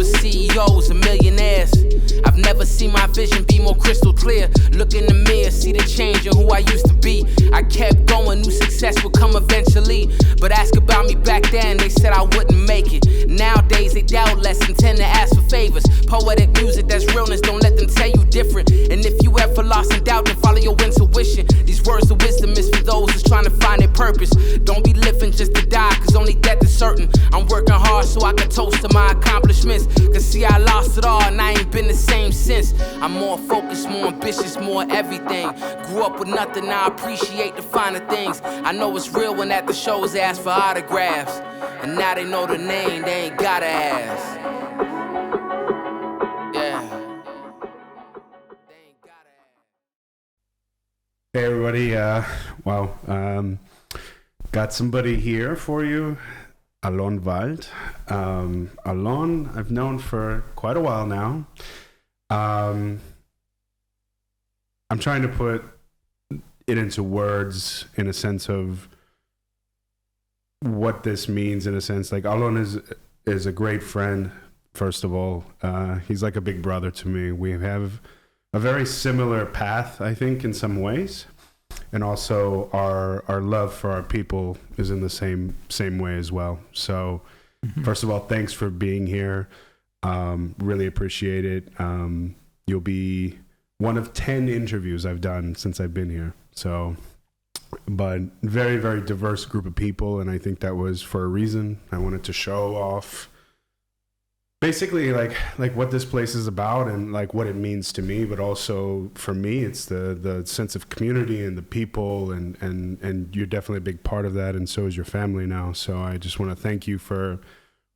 for CEOs and millionaires. I've never seen my vision be more crystal clear. Look in the mirror, see the change in who I used to be. I kept going, knew success would come eventually. But ask about me back then, they said I wouldn't make it. Nowadays they doubt less and tend to ask for favors. Poetic music, that's realness, don't let them tell you different. And if you ever lost in doubt, then follow your intuition. These words of wisdom is for those who's trying to find their purpose. Don't be living just to die, cause only death is certain. I'm working hard so I can toast to my accomplishments. Cause see, I lost it all and I ain't been the same since. I'm more focused, more ambitious, more everything. Grew up with nothing, now I appreciate the finer things. I know it's real when at the shows they ask for autographs. And now they know the name, they ain't gotta ask. Hey everybody, got somebody here for you, Alon Wald. Alon, I've known for quite a while now. I'm trying to put it into words in a sense of what this means, in a sense. Like, Alon is a great friend, first of all. He's like a big brother to me. We have a very similar path, I think, in some ways. And also our love for our people is in the same way as well. So first of all, thanks for being here. Really appreciate it. You'll be one of 10 interviews I've done since I've been here. So, but very, very diverse group of people. And I think that was for a reason. I wanted to show off basically like what this place is about and like what it means to me, but also for me, it's the sense of community and the people, and you're definitely a big part of that, and so is your family now. So I just want to thank you for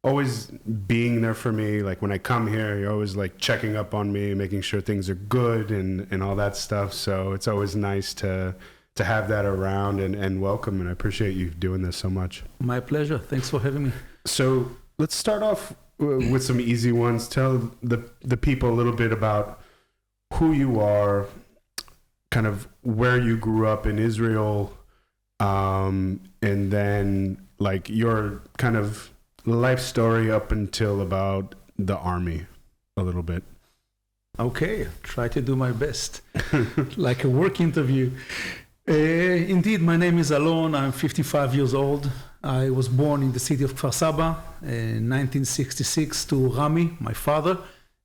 always being there for me. Like when I come here, you're always like checking up on me, making sure things are good and all that stuff. So it's always nice to have that around and welcome, and I appreciate you doing this so much. My pleasure. Thanks for having me. So let's start off with some easy ones. Tell the people a little bit about who you are, kind of where you grew up in Israel, and then like your kind of life story up until about the army a little bit. Okay, try to do my best. Like a work interview. Indeed, my name is Alon. I'm 55 years old. I was born in the city of Kfar Saba in 1966 to Rami, my father,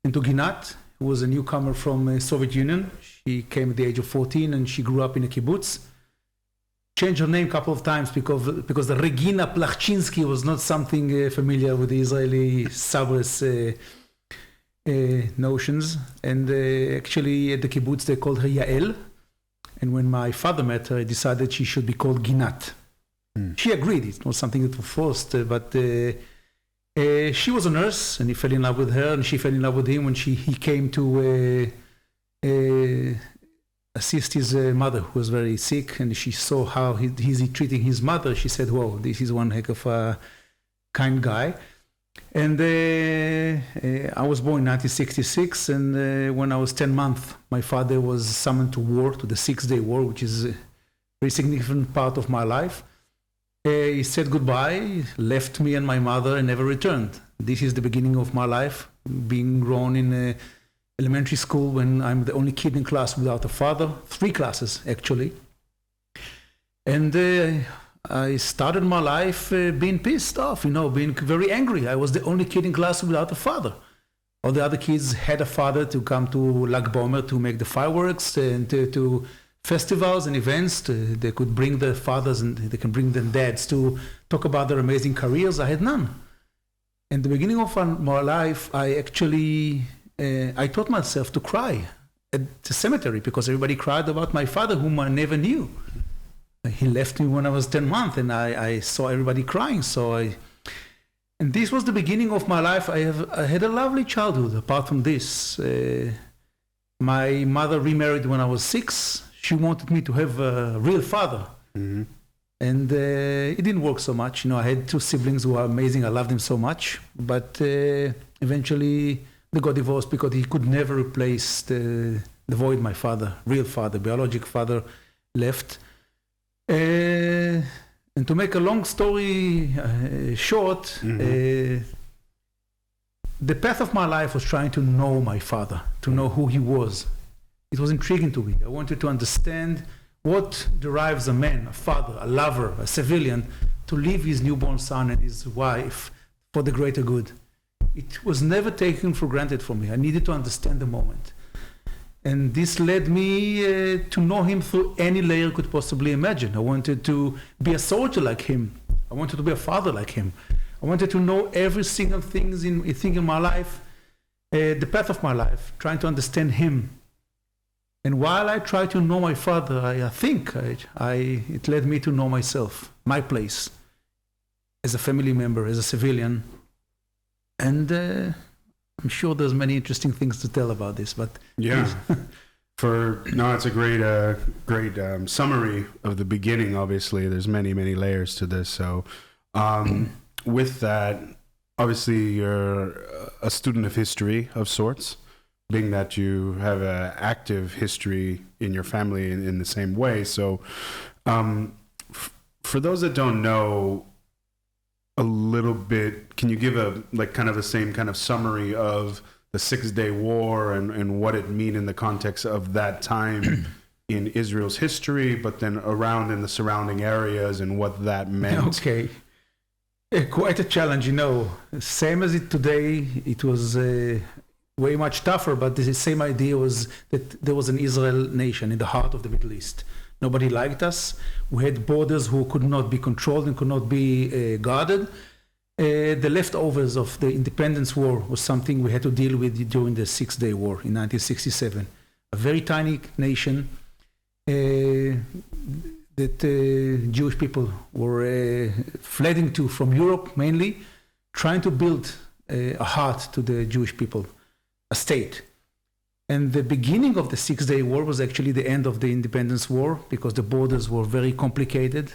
and to Ginat, who was a newcomer from the Soviet Union. She came at the age of 14 and she grew up in a kibbutz. Changed her name a couple of times because the Regina Plachchinsky was not something familiar with the Israeli Sabres notions. And actually at the kibbutz they called her Yael. And when my father met her, I decided she should be called Ginat. She agreed. It's not something that was forced, but she was a nurse, and he fell in love with her, and she fell in love with him when he came to assist his mother, who was very sick, and she saw how he's treating his mother. She said, "Whoa, this is one heck of a kind guy." And I was born in 1966, and when I was 10 months, my father was summoned to war, to the Six-Day War, which is a very significant part of my life. He said goodbye, left me and my mother, and never returned. This is the beginning of my life, being grown in elementary school when I'm the only kid in class without a father, 3 classes actually. And I started my life being pissed off, being very angry. I was the only kid in class without a father. All the other kids had a father to come to Lag Bomer to make the fireworks and to festivals and events. They could bring their fathers and they can bring their dads to talk about their amazing careers. I had none. In the beginning of my life, I taught myself to cry at the cemetery because everybody cried about my father, whom I never knew. He left me when I was 10 months, and I saw everybody crying. And this was the beginning of my life. I had a lovely childhood. Apart from this, my mother remarried when I was 6. She wanted me to have a real father, and it didn't work so much. I had 2 siblings who were amazing. I loved them so much, but eventually they got divorced because he could never replace the void my father, real father, biologic father, left. And to make a long story short, the path of my life was trying to know my father, to know who he was. It was intriguing to me. I wanted to understand what drives a man, a father, a lover, a civilian, to leave his newborn son and his wife for the greater good. It was never taken for granted for me. I needed to understand the moment. And this led me to know him through any layer I could possibly imagine. I wanted to be a soldier like him. I wanted to be a father like him. I wanted to know every single thing in my life, the path of my life, trying to understand him. And while I tried to know my father, I think it led me to know myself, my place, as a family member, as a civilian. And I'm sure there's many interesting things to tell about this, but yeah. It's a great summary of the beginning. Obviously, there's many layers to this. So, with that, obviously, you're a student of history of sorts, being that you have an active history in your family in the same way. So, for those that don't know a little bit, can you give the same kind of summary of the 6-Day War and what it mean in the context of that time in Israel's history, but then around in the surrounding areas and what that meant? Okay. Quite a challenge, Same as it today, it was way much tougher, but the same idea was that there was an Israel nation in the heart of the Middle East. Nobody liked us. We had borders who could not be controlled and could not be guarded. The leftovers of the Independence War was something we had to deal with during the 6-Day War in 1967. A very tiny nation that Jewish people were fled to from Europe mainly, trying to build a heart to the Jewish people, a state. And the beginning of the 6-Day War was actually the end of the Independence War because the borders were very complicated.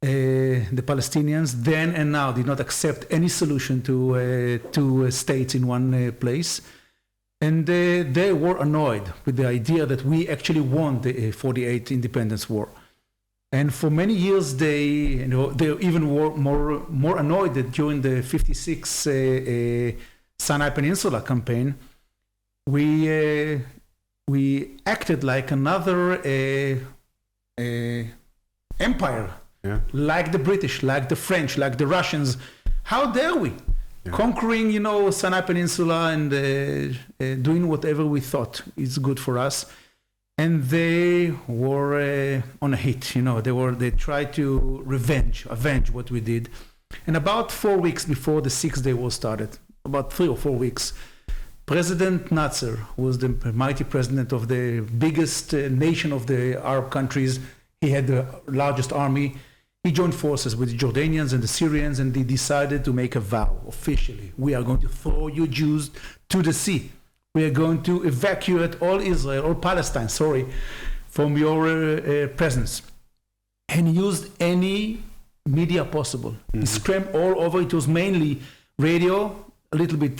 The Palestinians then and now did not accept any solution to two states in one place. And they were annoyed with the idea that we actually won the 48 Independence War. And for many years, they even were more annoyed that during the 56 Sinai Peninsula campaign, we acted like another empire, like the British, like the French, like the Russians. How dare we? Conquering, Sinai Peninsula and doing whatever we thought is good for us. And they were on a hit, they tried to avenge what we did. And about 4 weeks before the 6-Day War started, about 3 or 4 weeks, President Nasser, who was the mighty president of the biggest nation of the Arab countries, he had the largest army. He joined forces with the Jordanians and the Syrians, and they decided to make a vow officially. We are going to throw you Jews to the sea. We are going to evacuate all Israel, or Palestine, from your presence. And he used any media possible. He screamed all over. It was mainly radio, a little bit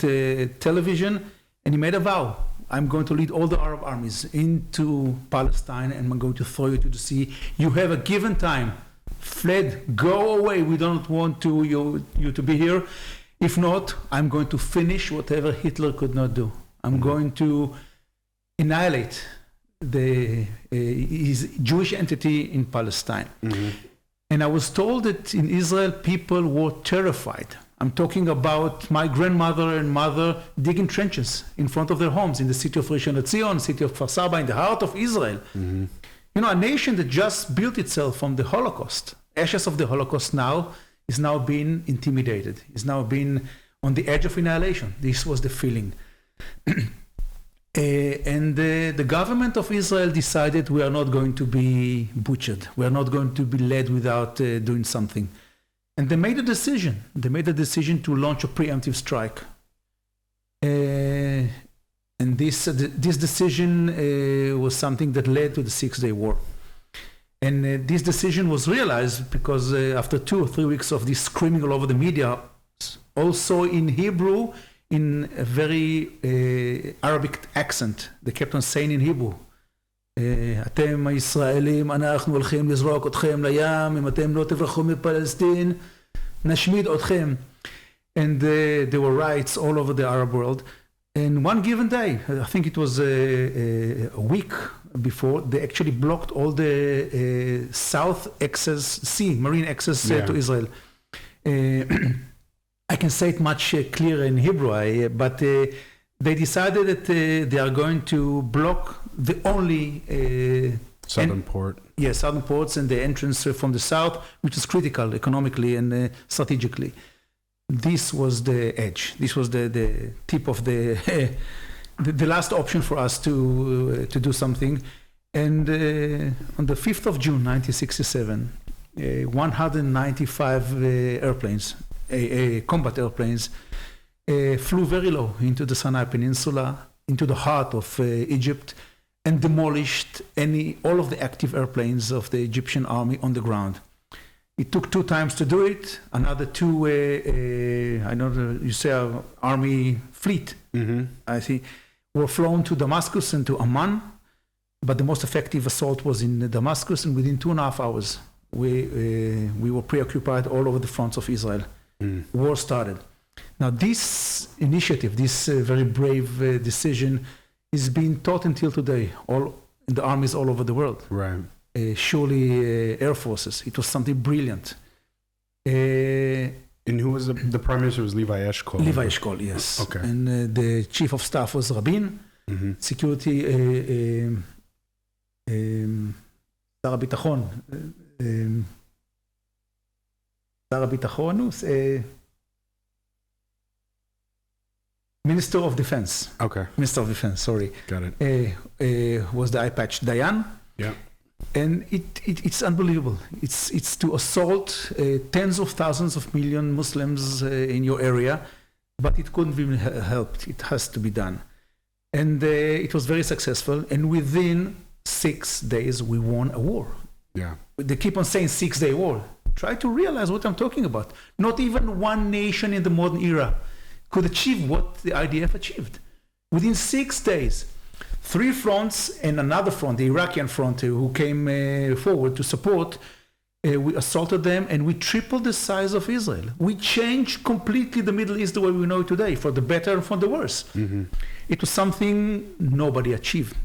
television, and he made a vow. I'm going to lead all the Arab armies into Palestine, and I'm going to throw you to the sea. You have a given time. Fled, go away. We don't want you to be here. If not, I'm going to finish whatever Hitler could not do. I'm going to annihilate his Jewish entity in Palestine. And I was told that in Israel, people were terrified. I'm talking about my grandmother and mother digging trenches in front of their homes in the city of Rishon LeZion, city of Kfar Saba, in the heart of Israel. A nation that just built itself from the Holocaust, ashes of the Holocaust is now being intimidated, is now being on the edge of annihilation. This was the feeling. And the government of Israel decided we are not going to be butchered. We are not going to be led without doing something. And they made a decision. They made a decision to launch a preemptive strike. And this decision was something that led to the 6-Day War. And this decision was realized because after 2 or 3 weeks of this screaming all over the media, also in Hebrew, in a very Arabic accent, they kept on saying in Hebrew, אתם הישראלים, אנחנו הולכים לזרוק אתכם לים, אם אתם לא תברחו מפלסטין, נשמיד אתכם. And there were riots all over the Arab world. And one given day, I think it was a week before, they actually blocked all the south access, marine access to Israel. I can say it much clearer in Hebrew, but they decided that they are going to block the only southern port. Yes, southern ports and the entrance from the south, which is critical economically and strategically. This was the edge. This was the tip of the last option for us to do something. And on the 5th of June, 1967, 195 airplanes, combat airplanes, flew very low into the Sinai Peninsula, into the heart of Egypt, and demolished all of the active airplanes of the Egyptian army on the ground. It took 2 times to do it. Another 2, I know you say army fleet, I think, were flown to Damascus and to Amman. But the most effective assault was in Damascus, and within 2.5 hours, we were preoccupied all over the fronts of Israel. War started. Now, this initiative, this very brave decision, is being taught until today, in the armies all over the world. Right. Surely air forces. It was something brilliant. And who was the prime minister? Was Levi Eshkol? Levi Eshkol, yes. Okay. And the chief of staff was Rabin. Security, שר הביטחון, Minister of Defense. Okay. Minister of Defense, sorry. Got it. Was the eye patch Dayan. Yeah. And it's unbelievable. It's to assault tens of thousands of million Muslims in your area, but it couldn't be helped. It has to be done. And it was very successful. And within 6 days, we won a war. Yeah. They keep on saying 6-day war. Try to realize what I'm talking about. Not even one nation in the modern era could achieve what the IDF achieved. Within 6 days, 3 fronts and another front, the Iraqi front, who came forward to support, we assaulted them and we tripled the size of Israel. We changed completely the Middle East the way we know it today, for the better and for the worse. It was something nobody achieved.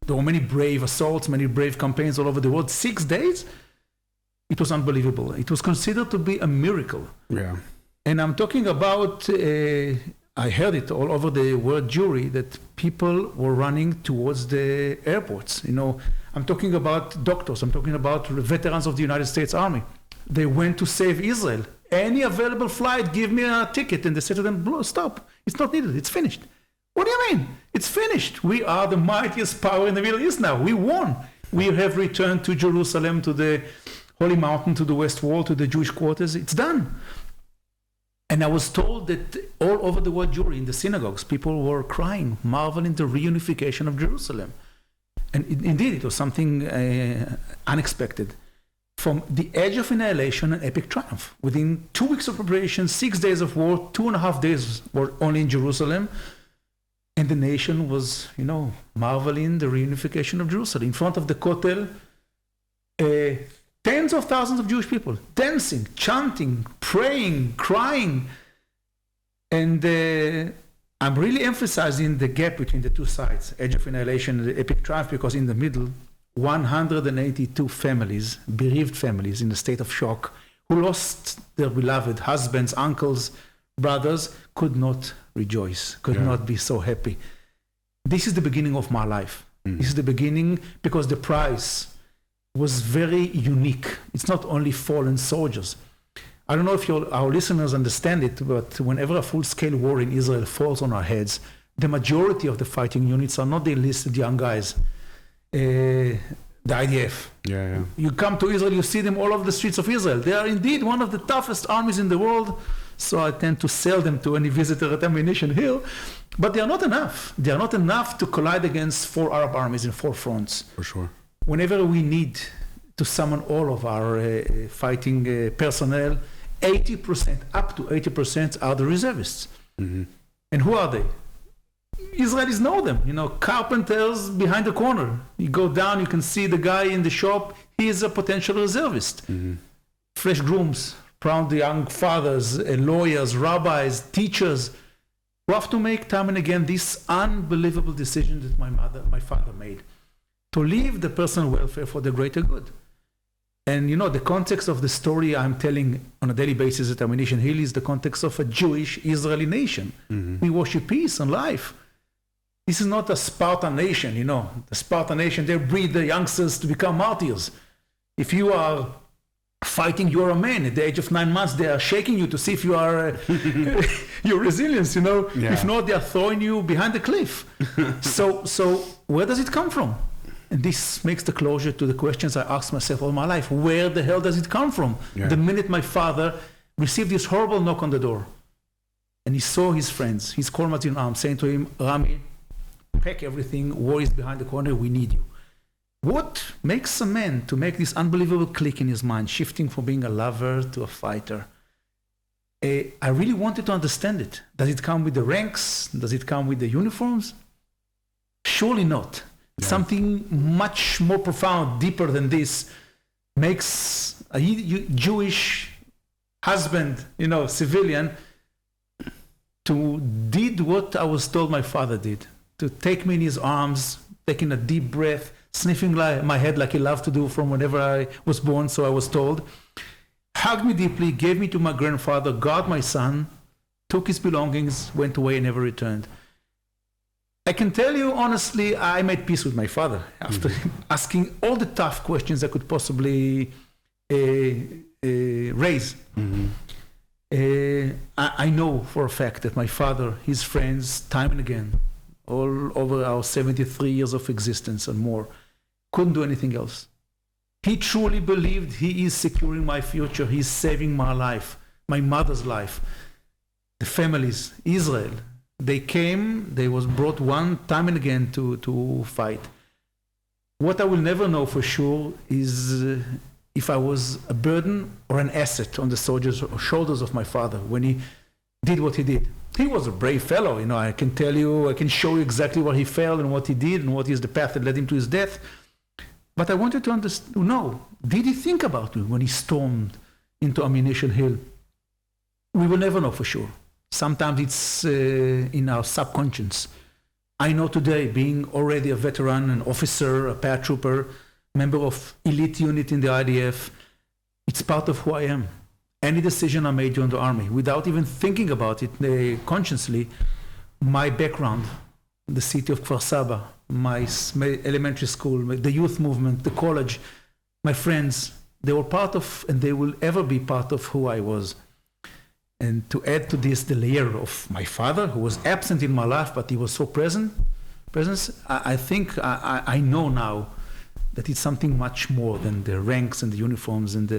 There were many brave assaults, many brave campaigns all over the world. 6 days, it was unbelievable. It was considered to be a miracle. Yeah. And I'm talking about, I heard it all over the world jury, that people were running towards the airports. I'm talking about doctors. I'm talking about veterans of the United States Army. They went to save Israel. Any available flight, give me a ticket. And they said to them, stop. It's not needed. It's finished. What do you mean? It's finished. We are the mightiest power in the Middle East now. We won. We have returned to Jerusalem, to the Holy Mountain, to the West Wall, to the Jewish quarters. It's done. And I was told that all over the world jury, in the synagogues, people were crying, marveling the reunification of Jerusalem. And indeed, it was something unexpected. From the edge of annihilation and epic triumph. Within 2 weeks of preparation, 6 days of war, 2.5 days were only in Jerusalem. And the nation was, marveling the reunification of Jerusalem. In front of the Kotel, tens of thousands of Jewish people dancing, chanting, praying, crying. And I'm really emphasizing the gap between the two sides, edge of annihilation and the epic triumph, because in the middle, 182 families, bereaved families in a state of shock, who lost their beloved husbands, uncles, brothers, could not rejoice, could not be so happy. This is the beginning of my life. This is the beginning, because the price was very unique. It's not only fallen soldiers. I don't know if our listeners understand it, but whenever a full-scale war in Israel falls on our heads, the majority of the fighting units are not the enlisted young guys, the IDF. Yeah. You come to Israel, you see them all over the streets of Israel. They are indeed one of the toughest armies in the world, so I tend to sell them to any visitor at Ammunition Hill, but they are not enough. They are not enough to collide against 4 Arab armies in 4 fronts. For sure. Whenever we need to summon all of our fighting personnel, 80%, up to 80% are the reservists. And who are they? Israelis know them, carpenters behind the corner. You go down, you can see the guy in the shop, he is a potential reservist. Fresh grooms, proud young fathers, lawyers, rabbis, teachers, who have to make time and again this unbelievable decision that my father made, to leave the personal welfare for the greater good. And the context of the story I'm telling on a daily basis at Ammunition Hill is the context of a Jewish Israeli nation. Mm-hmm. We worship peace and life. This is not a Spartan nation, The Spartan nation, they breed the youngsters to become martyrs. If you are fighting, you are a man. At the age of 9 months, they are shaking you to see if you are your resilience, Yeah. If not, they are throwing you behind the cliff. So where does it come from? And this makes the closure to the questions I asked myself all my life. Where the hell does it come from? Yeah. The minute my father received this horrible knock on the door, and he saw his friends, his comrades in arms, saying to him, Rami, pack everything, war is behind the corner, we need you. What makes a man to make this unbelievable click in his mind, shifting from being a lover to a fighter? I really wanted to understand it. Does it come with the ranks? Does it come with the uniforms? Surely not. Yeah. Something much more profound, deeper than this, makes a Jewish husband, civilian, to did what I was told my father did, to take me in his arms, taking a deep breath, sniffing my head like he loved to do from whenever I was born, so I was told, hugged me deeply, gave me to my grandfather, guarded my son, took his belongings, went away and never returned. I can tell you honestly, I made peace with my father after asking all the tough questions I could possibly raise. Mm-hmm. I know for a fact that my father, his friends, time and again, all over our 73 years of existence and more, couldn't do anything else. He truly believed he is securing my future. He's saving my life, my mother's life, the families, Israel. They came, they was brought one time and again to fight. What I will never know for sure is if I was a burden or an asset on the soldiers' shoulders of my father when he did what he did. He was a brave fellow, I can tell you, I can show you exactly where he fell and what he did and what is the path that led him to his death. But I wanted to know, did he think about me when he stormed into Ammunition Hill? We will never know for sure. Sometimes it's in our subconscious. I know today, being already a veteran, an officer, a paratrooper, member of elite unit in the IDF, it's part of who I am. Any decision I made during the army, without even thinking about it consciously, my background, the city of Kfar Saba, my elementary school, the youth movement, the college, my friends, they were part of, and they will ever be part of who I was. And to add to this the layer of my father, who was absent in my life, but he was so present, I think I know now that it's something much more than the ranks and the uniforms and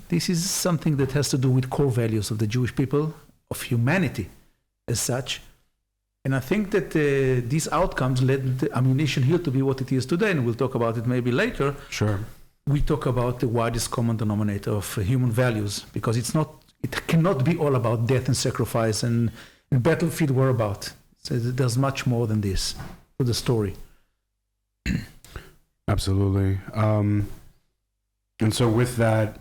this is something that has to do with core values of the Jewish people, of humanity as such. And I think that these outcomes led the Ammunition Hill to be what it is today, and we'll talk about it maybe later. Sure. We talk about the widest common denominator of human values, because it cannot be all about death and sacrifice and battlefield whereabout. So there's much more than this to the story. Absolutely. And so with that,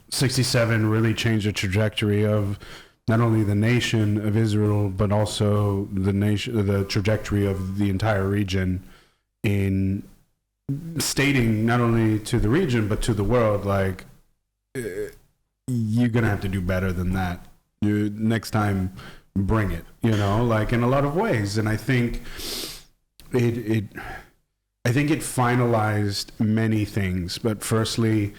67 really changed the trajectory of not only the nation of Israel, but also the trajectory of the entire region, in stating not only to the region, but to the world, like, you're going to have to do better than that. Next time, bring it, like in a lot of ways. And I think it finalized many things, but firstly,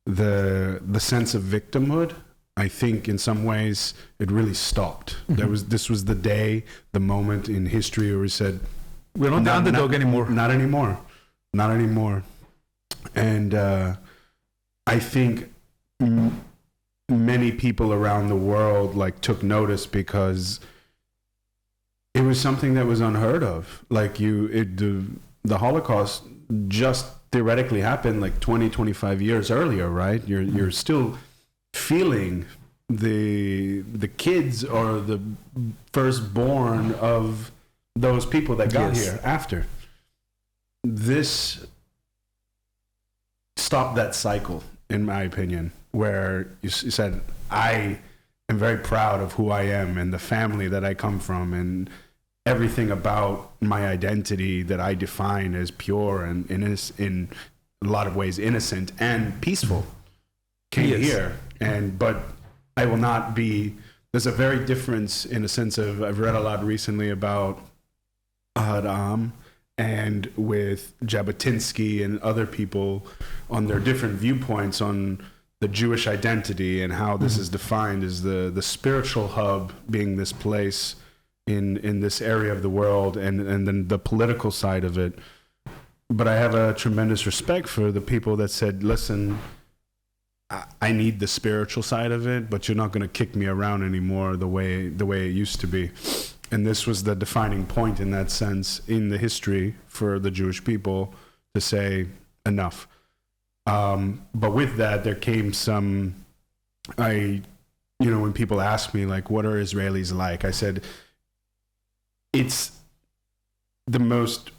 the sense of victimhood, I think in some ways it really stopped. Mm-hmm. This was the day, the moment in history where we said, we're not the underdog anymore. Not anymore. And I think many people around the world took notice, because it was something that was unheard of. The Holocaust just theoretically happened 20, 25 years earlier, right? You're still feeling the kids or the firstborn of those people that got here after. This stopped that cycle. in my opinion, where you said, I am very proud of who I am and the family that I come from, and everything about my identity that I define as pure and in a lot of ways innocent and peaceful came here. But I will not be, there's a very difference in a sense of, I've read a lot recently about Arab and with Jabotinsky and other people on their different viewpoints on the Jewish identity and how this is defined as the spiritual hub being this place in this area of the world, and then the political side of it. But I have a tremendous respect for the people that said, listen, I need the spiritual side of it, but you're not going to kick me around anymore the way it used to be. And this was the defining point in that sense in the history for the Jewish people to say enough. But with that, there came some, when people ask me, like, what are Israelis like? I said, it's the most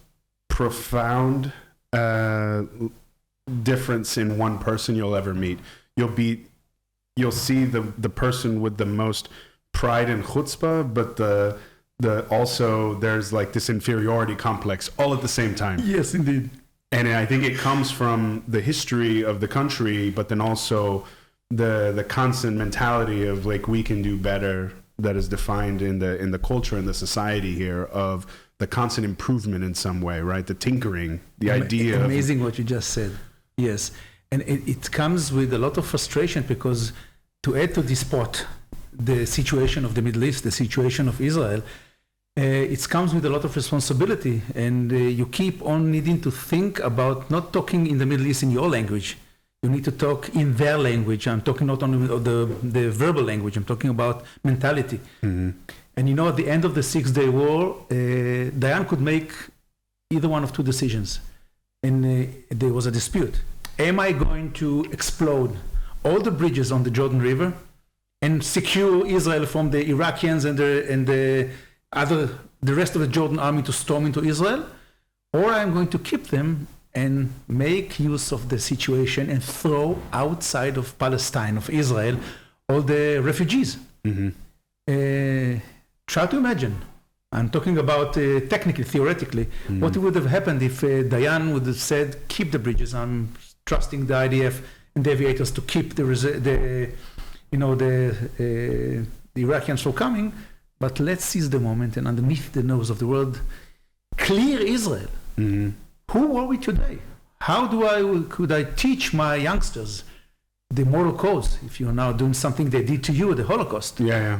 profound difference in one person you'll ever meet. You'll see the person with the most pride and chutzpah, but also there's like this inferiority complex all at the same time. Yes, indeed. And I think it comes from the history of the country, but then also the constant mentality of like, we can do better, that is defined in the culture and the society here, of the constant improvement in some way, right? The tinkering, the idea. Amazing what you just said. Yes. And it comes with a lot of frustration, because to add to this pot, the situation of the Middle East, the situation of Israel, it comes with a lot of responsibility, and you keep on needing to think about not talking in the Middle East in your language. You need to talk in their language. I'm talking not only of the verbal language, I'm talking about mentality. Mm-hmm. And at the end of the 6-Day War, Dayan could make either one of two decisions. And there was a dispute. Am I going to explode all the bridges on the Jordan River and secure Israel from the Iraqians and the rest of the Jordan army to storm into Israel? Or I'm going to keep them and make use of the situation and throw outside of Palestine, of Israel, all the refugees. Mm-hmm. Try to imagine. I'm talking about technically, theoretically, mm-hmm. what would have happened if Dayan would have said, keep the bridges. I'm trusting the IDF and the aviators to keep the Iraqians from coming, but let's seize the moment and underneath the nose of the world, clear Israel. Mm-hmm. Who are we today? How could I teach my youngsters the moral codes if you're now doing something they did to you at the Holocaust? Yeah.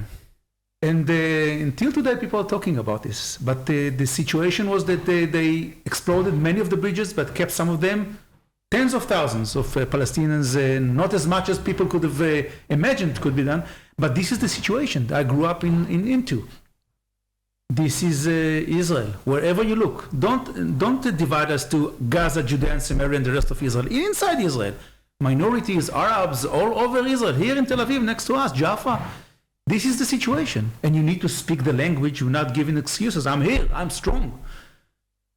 And until today, people are talking about this. But the situation was that they exploded many of the bridges, but kept some of them. Tens of thousands of Palestinians, not as much as people could have imagined could be done. But this is the situation I grew up into. This is Israel. Wherever you look, don't divide us to Gaza, Judea, and Samaria, and the rest of Israel. Inside Israel, minorities, Arabs, all over Israel. Here in Tel Aviv, next to us, Jaffa. This is the situation, and you need to speak the language. You're not giving excuses. I'm here. I'm strong.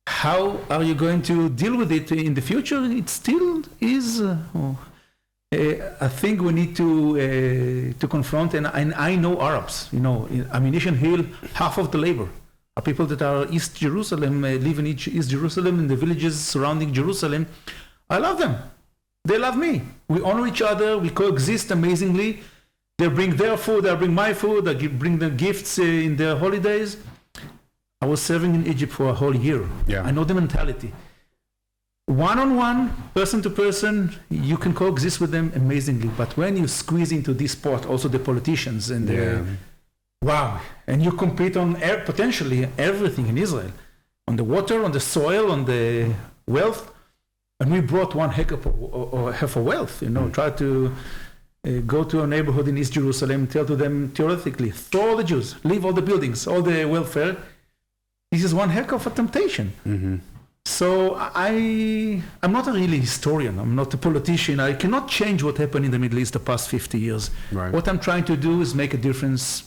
How are you going to deal with it in the future? It still is a thing we need to confront. And I know Arabs. In Ammunition Hill, half of the labor are people that are East Jerusalem, live in East Jerusalem, in the villages surrounding Jerusalem. I love them. They love me. We honor each other. We coexist amazingly. They bring their food, I bring my food, I bring them gifts in their holidays. I was serving in Egypt for a whole year. Yeah. I know the mentality. One-on-one, person to person, you can coexist with them amazingly. But when you squeeze into this pot, also the politicians, and and you compete on potentially everything in Israel, on the water, on the soil, on the wealth, and we brought one heck of a wealth, try to go to a neighborhood in East Jerusalem, tell to them theoretically, throw all the Jews, leave all the buildings, all the welfare. This is one heck of a temptation. Mm-hmm. So I'm not a really historian. I'm not a politician. I cannot change what happened in the Middle East the past 50 years. Right. What I'm trying to do is make a difference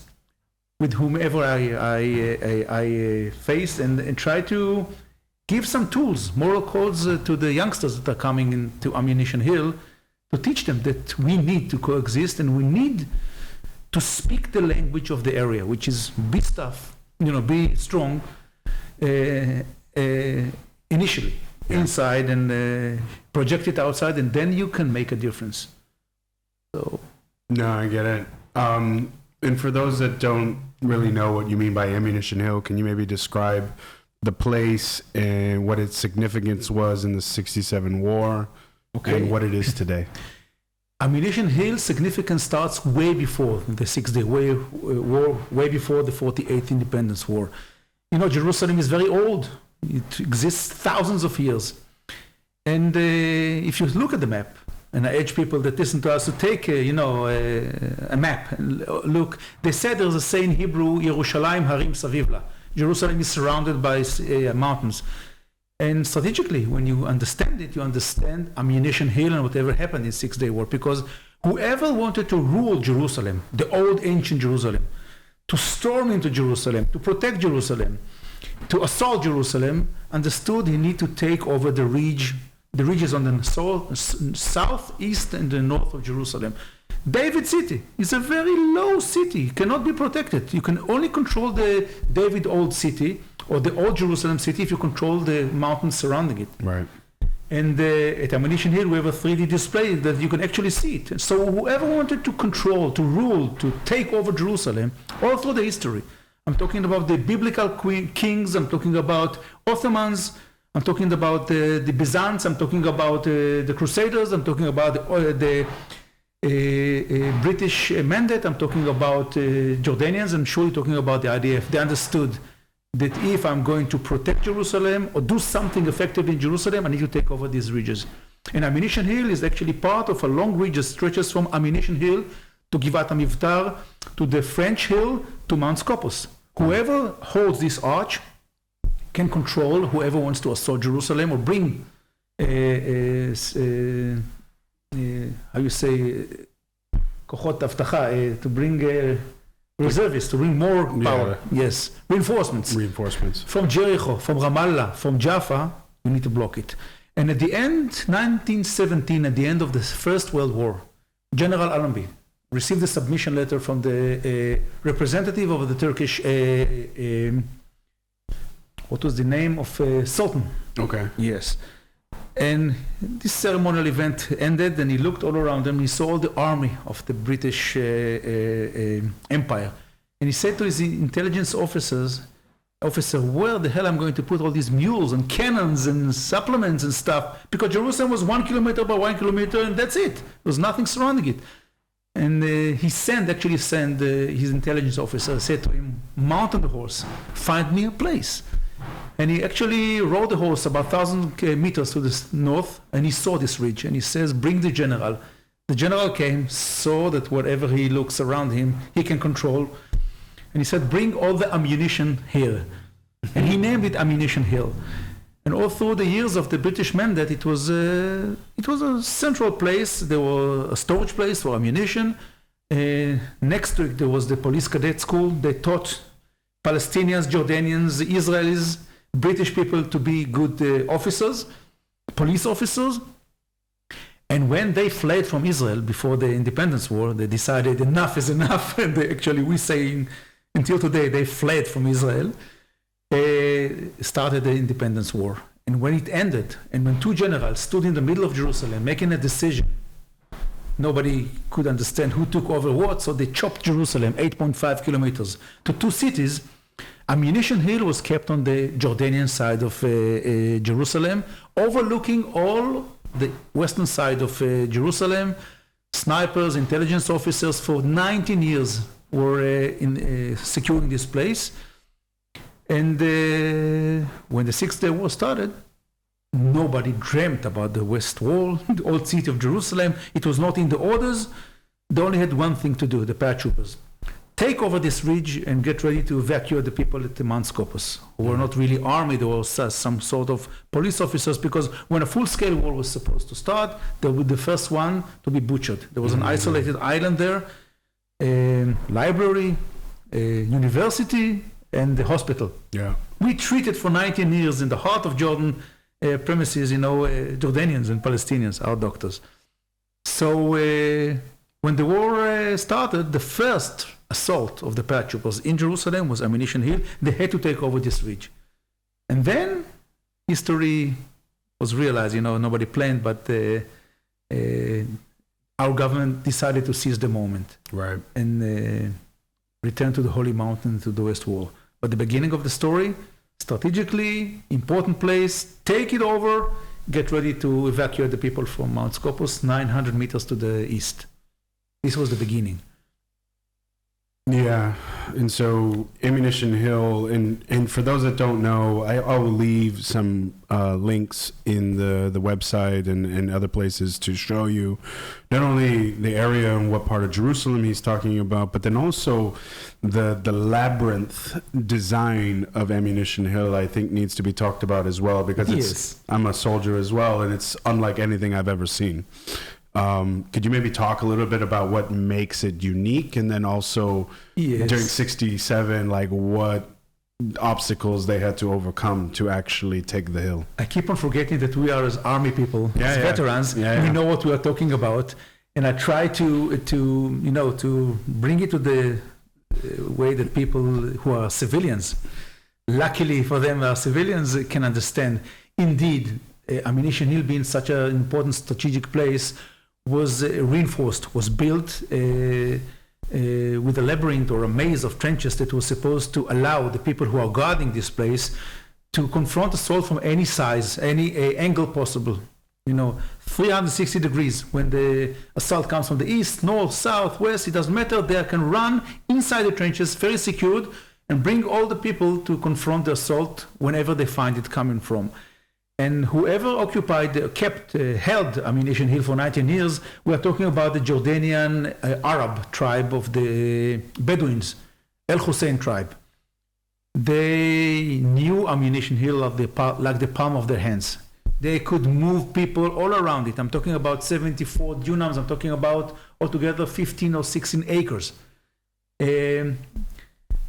with whomever I face and try to give some tools, moral codes to the youngsters that are coming into Ammunition Hill, to teach them that we need to coexist and we need to speak the language of the area, which is be tough, be strong initially inside and project it outside, and then you can make a difference. So. No, I get it. And for those that don't really know what you mean by Ammunition Hill, can you maybe describe the place and what its significance was in the 67 war and what it is today? Ammunition Hill's significance starts way before the 6 Day War, way before the 48th Independence War. Jerusalem is very old. It exists thousands of years. And if you look at the map, and I urge people that listen to us to take, a map and look. They said there's a saying in Hebrew, Yerushalayim Harim Savivla. Jerusalem is surrounded by mountains. And strategically, when you understand it, you understand Ammunition Hill and whatever happened in 6 Day War. Because whoever wanted to rule Jerusalem, the old ancient Jerusalem, to storm into Jerusalem, to protect Jerusalem, to assault Jerusalem, understood he need to take over the ridges on the south, east, and the north of Jerusalem. David City is a very low city, cannot be protected. You can only control the David Old City or the Old Jerusalem City if you control the mountains surrounding it. Right. And at Ammunition Hill, we have a 3D display that you can actually see it. So whoever wanted to control, to rule, to take over Jerusalem, all through the history, I'm talking about the biblical kings, I'm talking about Ottomans, I'm talking about the Byzants, I'm talking about the Crusaders, I'm talking about the British Mandate, I'm talking about Jordanians, I'm sure you're talking about the IDF. They understood that if I'm going to protect Jerusalem or do something effective in Jerusalem, I need to take over these ridges. And Ammunition Hill is actually part of a long ridge that stretches from Ammunition Hill to Givat HaMivtar, to the French Hill, to Mount Scopus. Whoever holds this arch can control whoever wants to assault Jerusalem or bring, kochot avtacha, to bring reservists, to bring more power. Yes, reinforcements. From Jericho, from Ramallah, from Jaffa, we need to block it. And at the end, 1917, at the end of the First World War, General Allenby received a submission letter from the representative of the Turkish, what was the name of Sultan? Okay. Yes. And this ceremonial event ended, and he looked all around him. He saw all the army of the British Empire. And he said to his intelligence officer, where the hell I'm going to put all these mules and cannons and supplements and stuff? Because Jerusalem was 1 kilometer by 1 kilometer, and that's it. There was nothing surrounding it. And he sent his intelligence officer, said to him, mount on the horse, find me a place. And he actually rode the horse about 1,000 meters to the north, and he saw this ridge, and he says, bring the general. The general came, saw that whatever he looks around him, he can control. And he said, bring all the ammunition here. And he named it Ammunition Hill. And all through the years of the British Mandate, it was a central place. There was a storage place for ammunition. Next to it, there was the police cadet school. They taught Palestinians, Jordanians, Israelis, British people to be good officers, police officers. And when they fled from Israel before the Independence War, they decided enough is enough. And we say until today, they fled from Israel. Started the Independence War. And when it ended, and when two generals stood in the middle of Jerusalem making a decision, nobody could understand who took over what, so they chopped Jerusalem 8.5 kilometers to two cities. Ammunition Hill was kept on the Jordanian side of Jerusalem, overlooking all the western side of Jerusalem. Snipers, intelligence officers for 19 years were securing this place. And when the 6 Day War started, nobody dreamt about the West Wall, the old city of Jerusalem. It was not in the orders. They only had one thing to do, the paratroopers. Take over this ridge and get ready to evacuate the people at the Mount Scopus, who were not really army, they were some sort of police officers, because when a full-scale war was supposed to start, they were the first one to be butchered. There was an isolated island there, a library, a university, and the hospital. Yeah. We treated for 19 years in the heart of Jordan premises, Jordanians and Palestinians, our doctors. So when the war started, the first assault of the paratroopers in Jerusalem was Ammunition Hill. They had to take over this ridge. And then history was realized, nobody planned, but our government decided to seize the moment. Right. And return to the Holy Mountain, to the West Wall. But the beginning of the story, strategically, important place, take it over, get ready to evacuate the people from Mount Scopus, 900 meters to the east. This was the beginning. Yeah, and so Ammunition Hill, and for those that don't know, I will leave some links in the website and other places to show you not only the area and what part of Jerusalem he's talking about, but then also the labyrinth design of Ammunition Hill, I think needs to be talked about as well, because I'm a soldier as well, and it's unlike anything I've ever seen. Could you maybe talk a little bit about what makes it unique, and then also during 67, like what obstacles they had to overcome to actually take the hill? I keep on forgetting that we are as army people, as veterans, we know what we are talking about, and I try to bring it to the way that people who are civilians, luckily for them, are civilians, can understand. Indeed, Ammunition Hill being such an important strategic place was reinforced, was built with a labyrinth or a maze of trenches that was supposed to allow the people who are guarding this place to confront assault from any size, any angle possible. 360 degrees. When the assault comes from the east, north, south, west, it doesn't matter. They can run inside the trenches, very secured, and bring all the people to confront the assault whenever they find it coming from. And whoever held Ammunition Hill for 19 years, we are talking about the Jordanian Arab tribe of the Bedouins, El Hussein tribe. They knew Ammunition Hill like the palm of their hands. They could move people all around it. I'm talking about 74 dunams. I'm talking about altogether 15 or 16 acres.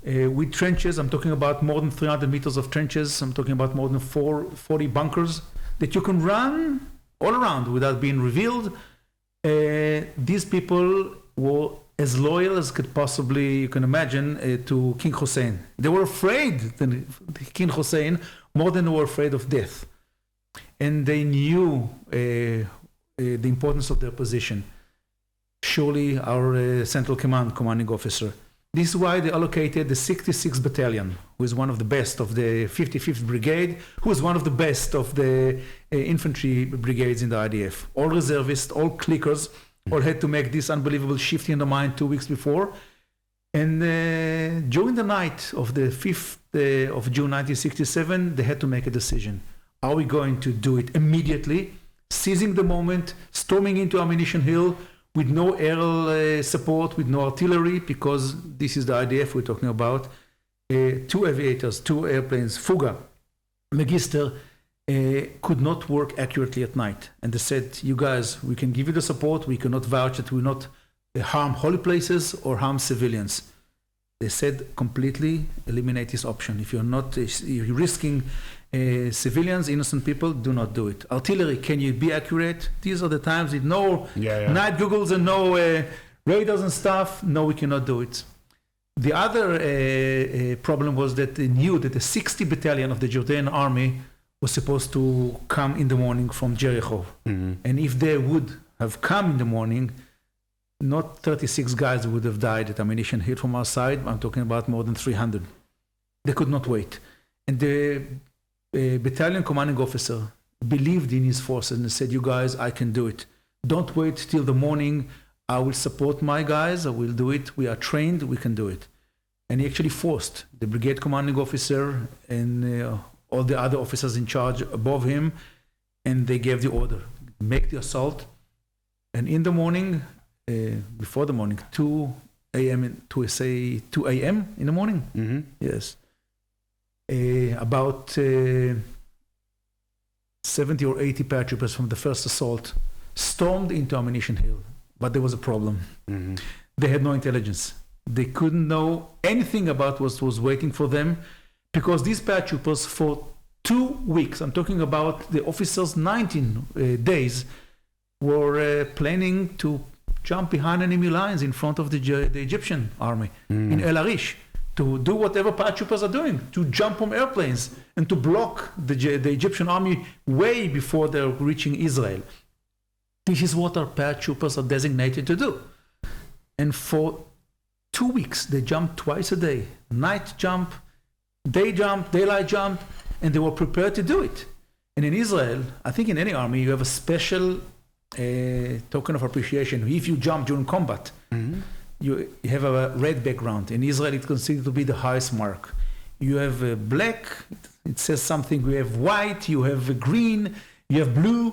With trenches, I'm talking about more than 300 meters of trenches. I'm talking about more than 40 bunkers that you can run all around without being revealed. These people were as loyal as could possibly, you can imagine, to King Hussein. They were afraid of King Hussein more than they were afraid of death. And they knew the importance of their position. Surely our Central Command commanding officer. This is why they allocated the 66th Battalion, who is one of the best of the 55th Brigade, who is one of the best of the infantry brigades in the IDF. All reservists, all clickers, all had to make this unbelievable shift in the mine 2 weeks before. And during the night of the 5th of June 1967, they had to make a decision. Are we going to do it immediately, seizing the moment, storming into Ammunition Hill, with no aerial support, with no artillery, because this is the IDF we're talking about. 2 aviators, 2 airplanes, Fuga, Magister, could not work accurately at night. And they said, you guys, we can give you the support, we cannot vouch that we will not harm holy places or harm civilians. They said, completely eliminate this option. If you're risking civilians, innocent people, do not do it. Artillery, can you be accurate? These are the times with no night googles and no radars and stuff. No, we cannot do it. The other problem was that they knew that the 60th Battalion of the Jordanian army was supposed to come in the morning from Jericho. Mm-hmm. And if they would have come in the morning, not 36 guys would have died at Ammunition Hill from our side. I'm talking about more than 300. They could not wait. And the battalion commanding officer believed in his forces and said, you guys, I can do it. Don't wait till the morning. I will support my guys. I will do it. We are trained. We can do it. And he actually forced the brigade commanding officer and all the other officers in charge above him, and they gave the order, make the assault. And in the morning, before the morning, 2 a.m. in the morning? Mm-hmm. Yes. About 70 or 80 paratroopers from the first assault stormed into Ammunition Hill, but there was a problem. Mm-hmm. They had no intelligence. They couldn't know anything about what was waiting for them, because these paratroopers for 2 weeks, I'm talking about the officers 19 days, were planning to jump behind enemy lines in front of the Egyptian army in El Arish, to do whatever paratroopers are doing, to jump from airplanes and to block the Egyptian army way before they're reaching Israel. This is what our paratroopers are designated to do. And for 2 weeks, they jumped twice a day, night jump, day jump, daylight jump, and they were prepared to do it. And in Israel, I think in any army, you have a special token of appreciation. If you jump during combat, you have a red background. In Israel, it's considered to be the highest mark. You have black, it says something. You have white, you have green, you have blue.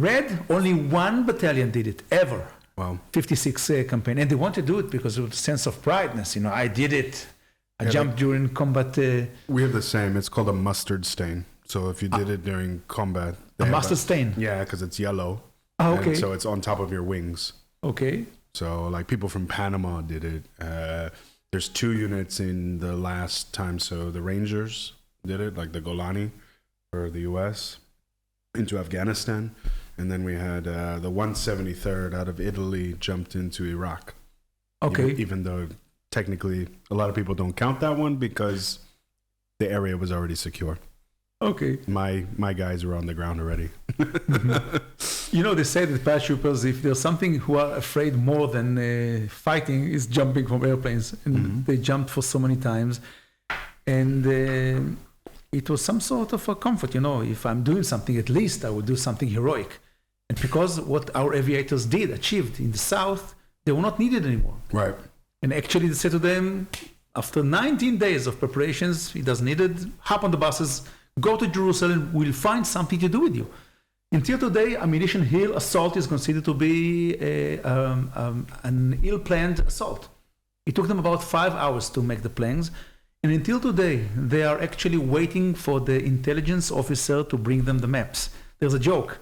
Red, only one battalion did it, ever. Wow. 56 campaign. And they want to do it because of the sense of prideness. I did it. I jumped during combat. We have the same. It's called a mustard stain. So if you did it during combat. A mustard stain? Yeah, because it's yellow. Oh, okay. And so it's on top of your wings. Okay. So like people from Panama did it. There's 2 units in the last time. So the Rangers did it, like the Golani for the U.S. into Afghanistan. And then we had the 173rd out of Italy jumped into Iraq. Okay. Even though technically a lot of people don't count that one because the area was already secure. Okay. My guys were on the ground already. They say that paratroopers, if there's something who are afraid more than fighting, is jumping from airplanes. And they jumped for so many times. And it was some sort of a comfort. If I'm doing something, at least I would do something heroic. And because what our aviators achieved in the south, they were not needed anymore. Right. And actually they said to them, after 19 days of preparations, it doesn't need it, hop on the buses, go to Jerusalem, we'll find something to do with you. Until today, Ammunition Hill assault is considered to be an ill-planned assault. It took them about 5 hours to make the plans. And until today, they are actually waiting for the intelligence officer to bring them the maps. There's a joke.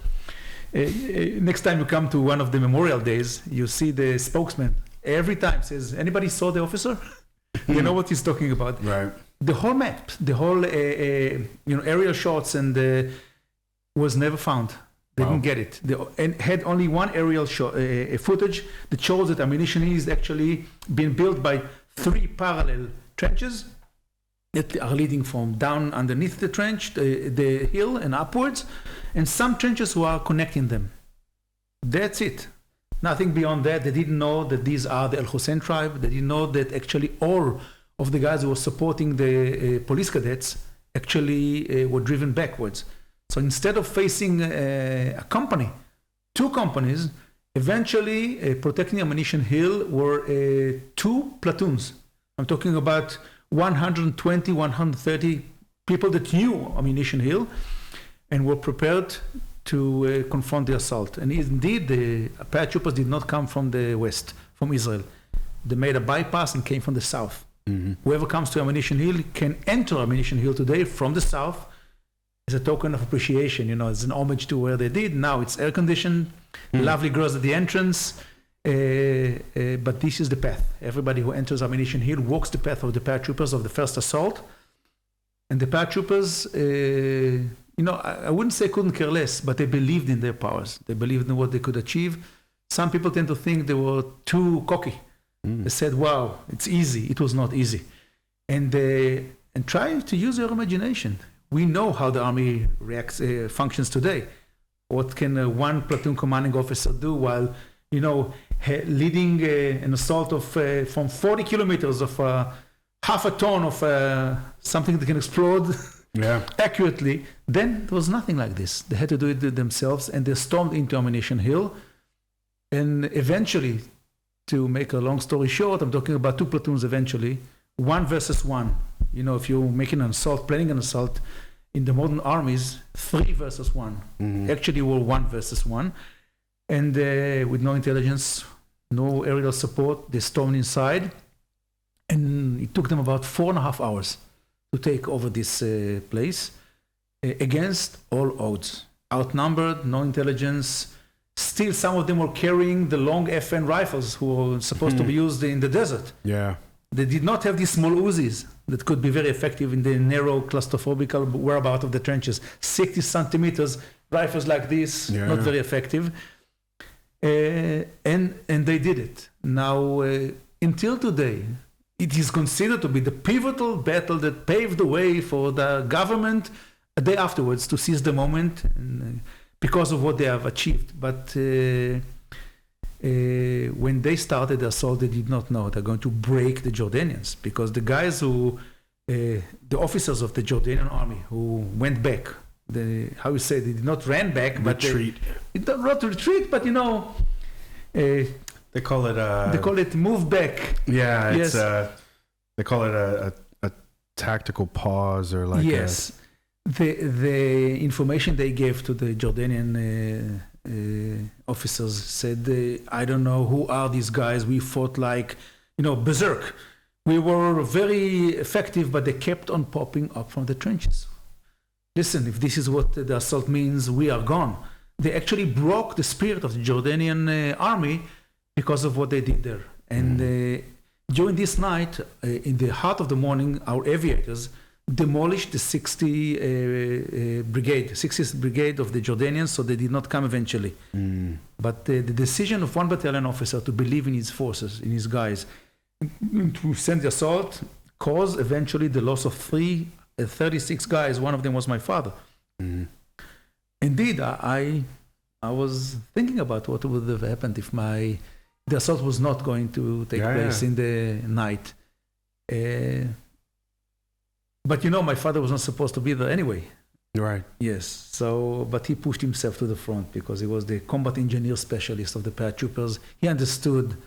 Next time you come to one of the memorial days, you see the spokesman every time says, anybody saw the officer? You know what he's talking about. Right. The whole map, the whole aerial shots was never found. They didn't get it. They had only one aerial shot, footage that shows that Ammunition Hill is actually being built by 3 parallel trenches that are leading from down underneath the trench, the hill and upwards, and some trenches who are connecting them. That's it. Nothing beyond that. They didn't know that these are the Al Hussein tribe. They didn't know that actually all of the guys who were supporting the police cadets actually were driven backwards. So instead of facing a company, 2 companies, eventually protecting Ammunition Hill were 2 platoons. I'm talking about 120, 130 people that knew Ammunition Hill and were prepared to confront the assault. And indeed, the paratroopers did not come from the west, from Israel. They made a bypass and came from the south. Whoever comes to Ammunition Hill can enter Ammunition Hill today from the south as a token of appreciation, as an homage to where they did. Now it's air-conditioned, lovely girls at the entrance, but this is the path. Everybody who enters Ammunition Hill walks the path of the paratroopers of the first assault. And the paratroopers, I wouldn't say couldn't care less, but they believed in their powers. They believed in what they could achieve. Some people tend to think they were too cocky. They said, wow, it's easy. It was not easy. And try to use your imagination. We know how the army functions today. What can one platoon commanding officer do while, leading an assault of from 40 kilometers of half a ton of something that can explode accurately? Then there was nothing like this. They had to do it themselves, and they stormed into Ammunition Hill. And eventually, to make a long story short, I'm talking about 2 platoons eventually, 1 versus 1. If you're making an assault, planning an assault in the modern armies, 3 versus 1. Actually, we're 1 versus 1. And with no intelligence, no aerial support, they stormed inside. And it took them about 4.5 hours to take over this place against all odds. Outnumbered, no intelligence. Still, some of them were carrying the long FN rifles who were supposed to be used in the desert. Yeah. They did not have these small Uzis that could be very effective in the narrow, claustrophobic whereabouts of the trenches. 60 centimeters, rifles like this, not very effective. And they did it. Now, until today, it is considered to be the pivotal battle that paved the way for the government a day afterwards to seize the moment because of what they have achieved. But when they started the assault, they did not know they're going to break the Jordanians, because the guys who, the officers of the Jordanian army who went back, how you say, they did not ran back, but retreat. Not retreat, but they call it move back. Yeah, it's they call it a tactical pause, or like the information they gave to the Jordanian officers said, I don't know who are these guys. We fought like, berserk. We were very effective, but they kept on popping up from the trenches. Listen, if this is what the assault means, we are gone. They actually broke the spirit of the Jordanian army because of what they did there. And during this night, in the heart of the morning, our aviators demolished the 60th Brigade of the Jordanians, so they did not come eventually. But the decision of one battalion officer to believe in his forces, in his guys, to send the assault, caused eventually the loss of 36 guys. One of them was my father. Indeed, I was thinking about what would have happened if the assault was not going to take place in the night. But my father was not supposed to be there anyway. Right. Yes. So, but he pushed himself to the front because he was the combat engineer specialist of the paratroopers. He understood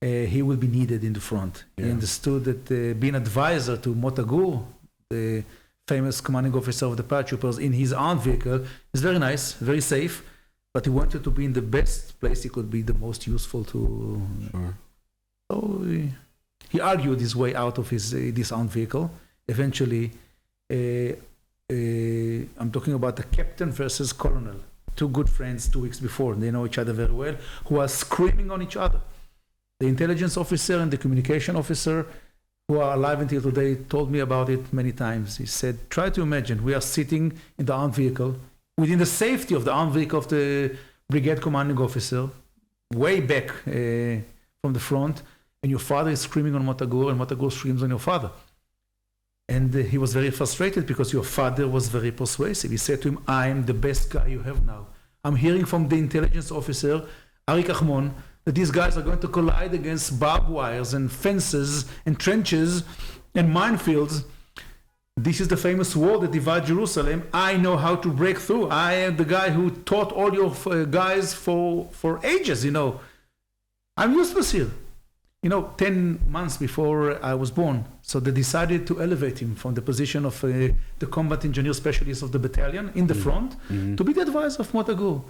he will be needed in the front. Yeah. He understood that being advisor to Motagur, the famous commanding officer of the paratroopers, in his armed vehicle is very nice, very safe, but he wanted to be in the best place he could be, the most useful to. Sure. So he argued his way out of this armed vehicle. Eventually, I'm talking about the captain versus colonel, two good friends 2 weeks before, they know each other very well, who are screaming on each other. The intelligence officer and the communication officer, who are alive until today, told me about it many times. He said, try to imagine, we are sitting in the armed vehicle, within the safety of the armed vehicle of the brigade commanding officer, way back from the front, and your father is screaming on Motagur, and Motagur screams on your father. And he was very frustrated because your father was very persuasive. He said to him, I'm the best guy you have now. I'm hearing from the intelligence officer, Ari Kahmon, that these guys are going to collide against barbed wires and fences and trenches and minefields. This is the famous wall that divides Jerusalem. I know how to break through. I am the guy who taught all your guys for ages, I'm useless here. 10 months before I was born, so they decided to elevate him from the position of the combat engineer specialist of the battalion in the front to be the advisor of Motagur.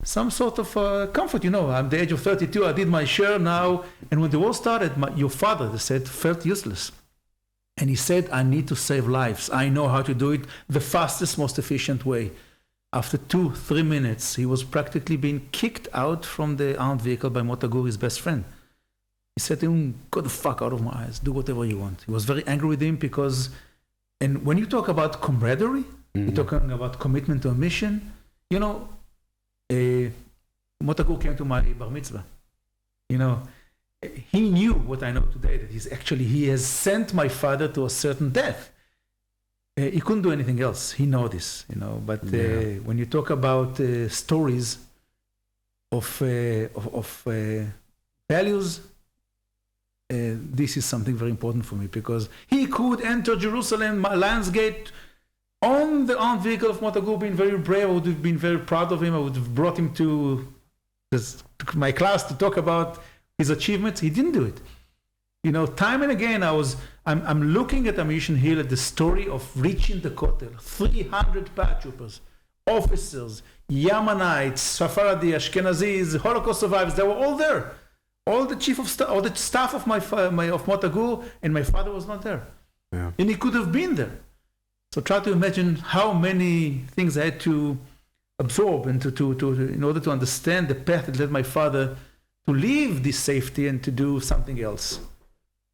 Some sort of comfort, I'm the age of 32, I did my share now, and when the war started, your father, they said, felt useless. And he said, I need to save lives. I know how to do it the fastest, most efficient way. After 2-3 minutes, he was practically being kicked out from the armed vehicle by Motagur, his best friend. He said to him, get the fuck out of my eyes, do whatever you want. He was very angry with him because, and when you talk about camaraderie, you're talking about commitment to a mission, Motagur came to my bar mitzvah. He knew what I know today, that he has sent my father to a certain death. He couldn't do anything else. He knows this, but when you talk about stories of values, this is something very important for me, because he could enter Jerusalem, Lion's Gate, on the armed vehicle of Motagur, being very brave. I would have been very proud of him. I would have brought him to my class to talk about his achievements. He didn't do it. Time and again, I'm looking at Ammunition Hill at the story of reaching the Kotel. 300 paratroopers, officers, Yemenites, Sephardi, Ashkenazis, Holocaust survivors, they were all there. All the chief of staff, all the staff of of Motagur, and my father was not there. Yeah. And he could have been there. So try to imagine how many things I had to absorb and to in order to understand the path that led my father to leave this safety and to do something else.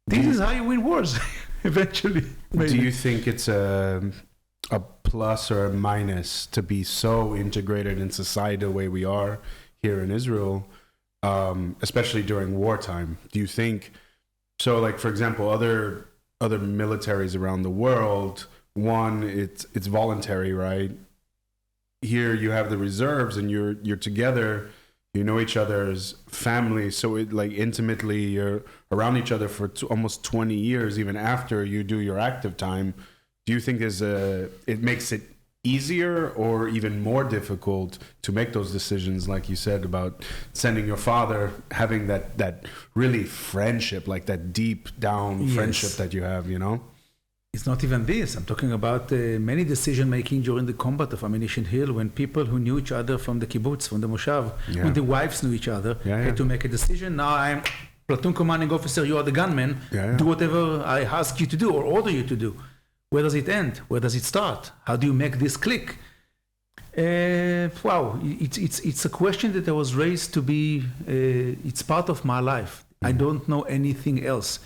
This is how you win wars, eventually. Maybe. Do you think it's a a plus or a minus to be so integrated in society the way we are here in Israel, especially during wartime? Do you think so? Like, for example, other militaries around the world, one, it's voluntary, right? Here you have the reserves, and you're together. You know each other's family, so it like intimately you're around each other for almost 20 years, even after you do your active time. Do you think it makes it easier or even more difficult to make those decisions, like you said, about sending your father, having that really friendship, like that deep down friendship that you have, you know? It's not even this. I'm talking about many decision-making during the combat of Ammunition Hill, when people who knew each other from the kibbutz, from the moshav, when the wives knew each other, had to make a decision. Now I'm platoon commanding officer, you are the gunman. Do whatever I ask you to do or order you to do. Where does it end? Where does it start? How do you make this click? Wow, it's a question that I was raised to be, it's part of my life. I don't know anything else.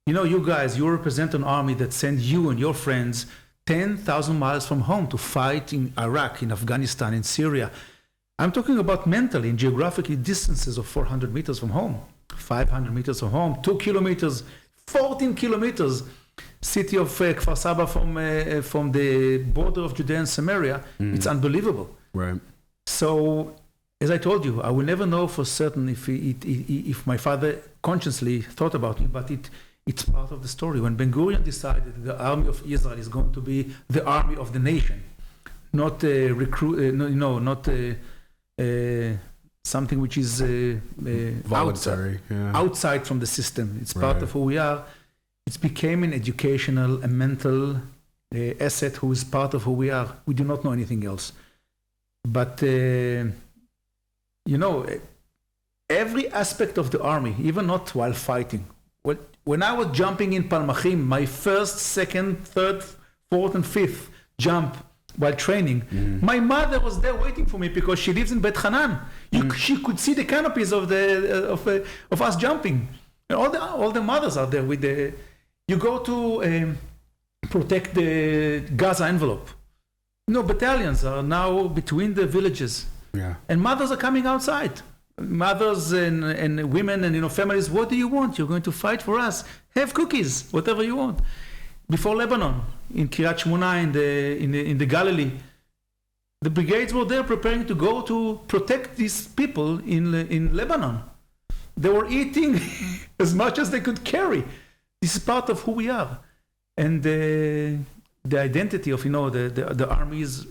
You know, you guys, you represent an army that sent you and your friends 10,000 miles from home to fight in Iraq, in Afghanistan, in Syria. I'm talking about mentally and geographically distances of 400 meters from home, 500 meters from home, 2 kilometers, 14 kilometers. City of Kfar Saba from the border of Judea and Samaria. It's unbelievable. Right. So, as I told you, I will never know for certain if my father consciously thought about it, but it's part of the story. When Ben Gurion decided that the army of Israel is going to be the army of the nation, not something which is voluntary, outside from the system. It's part of who we are. It became an educational, a mental asset who is part of who we are. We do not know anything else. But, you know, every aspect of the army, even not while fighting. When I was jumping in Palmachim, my first, second, third, fourth, and fifth jump while training, my mother was there waiting for me because she lives in Bet Hanan. She could see the canopies of us jumping. And all the mothers are there with the. You go to protect the Gaza envelope. You know, battalions are now between the villages, and mothers are coming outside. Mothers and women and families. What do you want? You're going to fight for us. Have cookies, whatever you want. Before Lebanon, in Kiryat Shmona, in the Galilee, the brigades were there preparing to go to protect these people in Lebanon. They were eating as much as they could carry. This is part of who we are. And the identity of, the army is,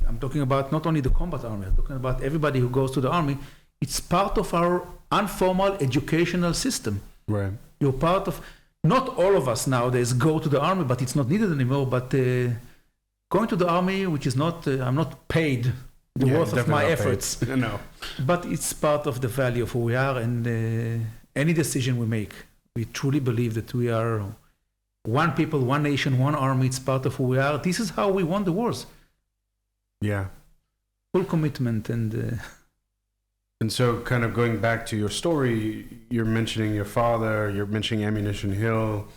I'm talking about not only the combat army, I'm talking about everybody who goes to the army. It's part of our informal educational system. Right. You're part of, not all of us nowadays go to the army, but it's not needed anymore. But going to the army, which is not, I'm not paid the worth of my efforts. No. But it's part of the value of who we are, and any decision we make, we truly believe that we are one people, one nation, one army. It's part of who we are. This is how we won the wars. Yeah. Full commitment and so kind of going back to your story, you're mentioning your father, you're mentioning Ammunition Hill.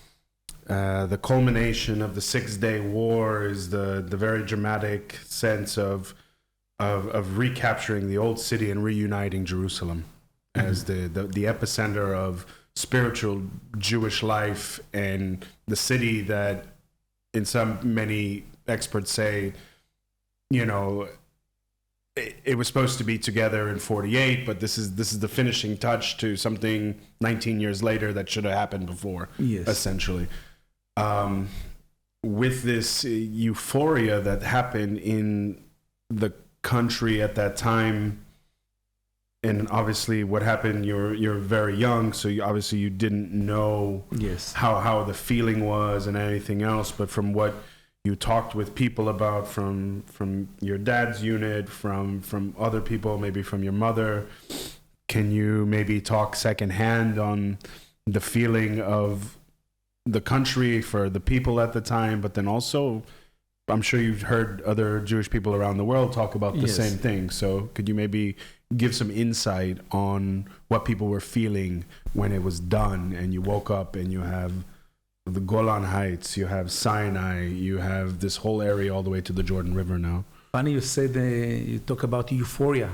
The culmination of the 6-day war is the very dramatic sense of recapturing the old city and reuniting Jerusalem as the epicenter of spiritual Jewish life, and the city that many experts say, it was supposed to be together in 48, but this is the finishing touch to something 19 years later that should have happened before, essentially. With this euphoria that happened in the country at that time, and obviously what happened, you're very young, so you didn't know how the feeling was and anything else, but from what you talked with people about, from your dad's unit, from other people, maybe from your mother, can you maybe talk secondhand on the feeling of the country for the people at the time, but then also I'm sure you've heard other Jewish people around the world talk about the same thing. So could you maybe give some insight on what people were feeling when it was done and you woke up and you have the Golan Heights, you have Sinai, you have this whole area all the way to the Jordan River now. Funny you said, you talk about euphoria.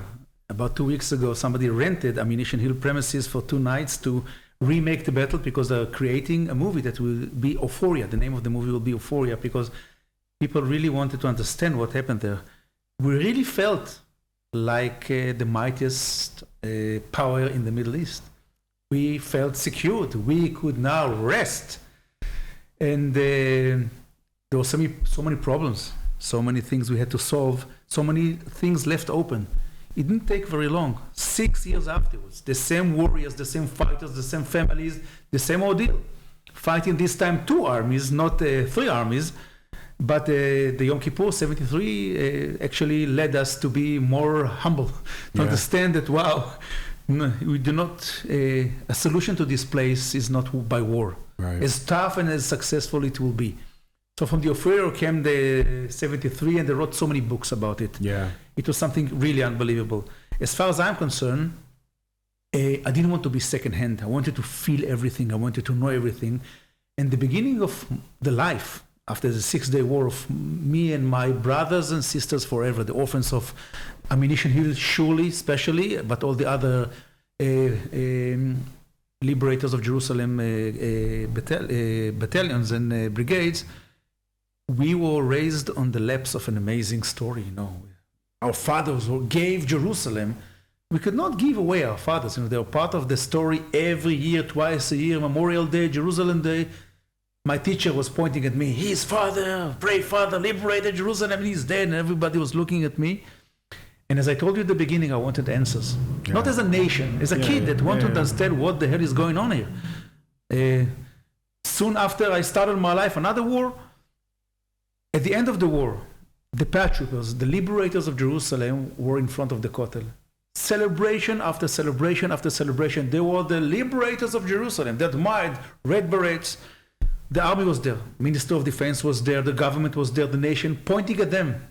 About 2 weeks ago, somebody rented Ammunition Hill premises for 2 nights to remake the battle because they're creating a movie that will be Euphoria. The name of the movie will be Euphoria because people really wanted to understand what happened there. We really felt like the mightiest power in the Middle East. We felt secured. We could now rest. And there were so many problems, so many things we had to solve, so many things left open. It didn't take very long. 6 years afterwards, the same warriors, the same fighters, the same families, the same ordeal. Fighting this time 2 armies, not 3 armies. But the Yom Kippur 73 actually led us to be more humble, to understand that, wow, we do not, a solution to this place is not by war. Right. As tough and as successful it will be. So from the Euphoria came the 73 and they wrote so many books about it. Yeah. It was something really unbelievable. As far as I'm concerned, I didn't want to be secondhand. I wanted to feel everything. I wanted to know everything. And the beginning of the life, after the 6-day war of me and my brothers and sisters forever, the orphans of Ammunition Hill, surely, especially, but all the other liberators of Jerusalem battalions and brigades, we were raised on the laps of an amazing story. You know, our fathers gave Jerusalem. We could not give away our fathers. You know, they were part of the story every year, twice a year, Memorial Day, Jerusalem Day. My teacher was pointing at me. His father, brave father, liberated Jerusalem, and he's dead. And everybody was looking at me. And as I told you at the beginning, I wanted answers. Yeah. Not as a nation, as a kid that wanted to understand what the hell is going on here. Soon after I started my life, another war. At the end of the war, the paratroopers, the liberators of Jerusalem, were in front of the Kotel. Celebration after celebration after celebration. They were the liberators of Jerusalem. They admired red berets. The army was there. Minister of Defense was there. The government was there. The nation pointing at them.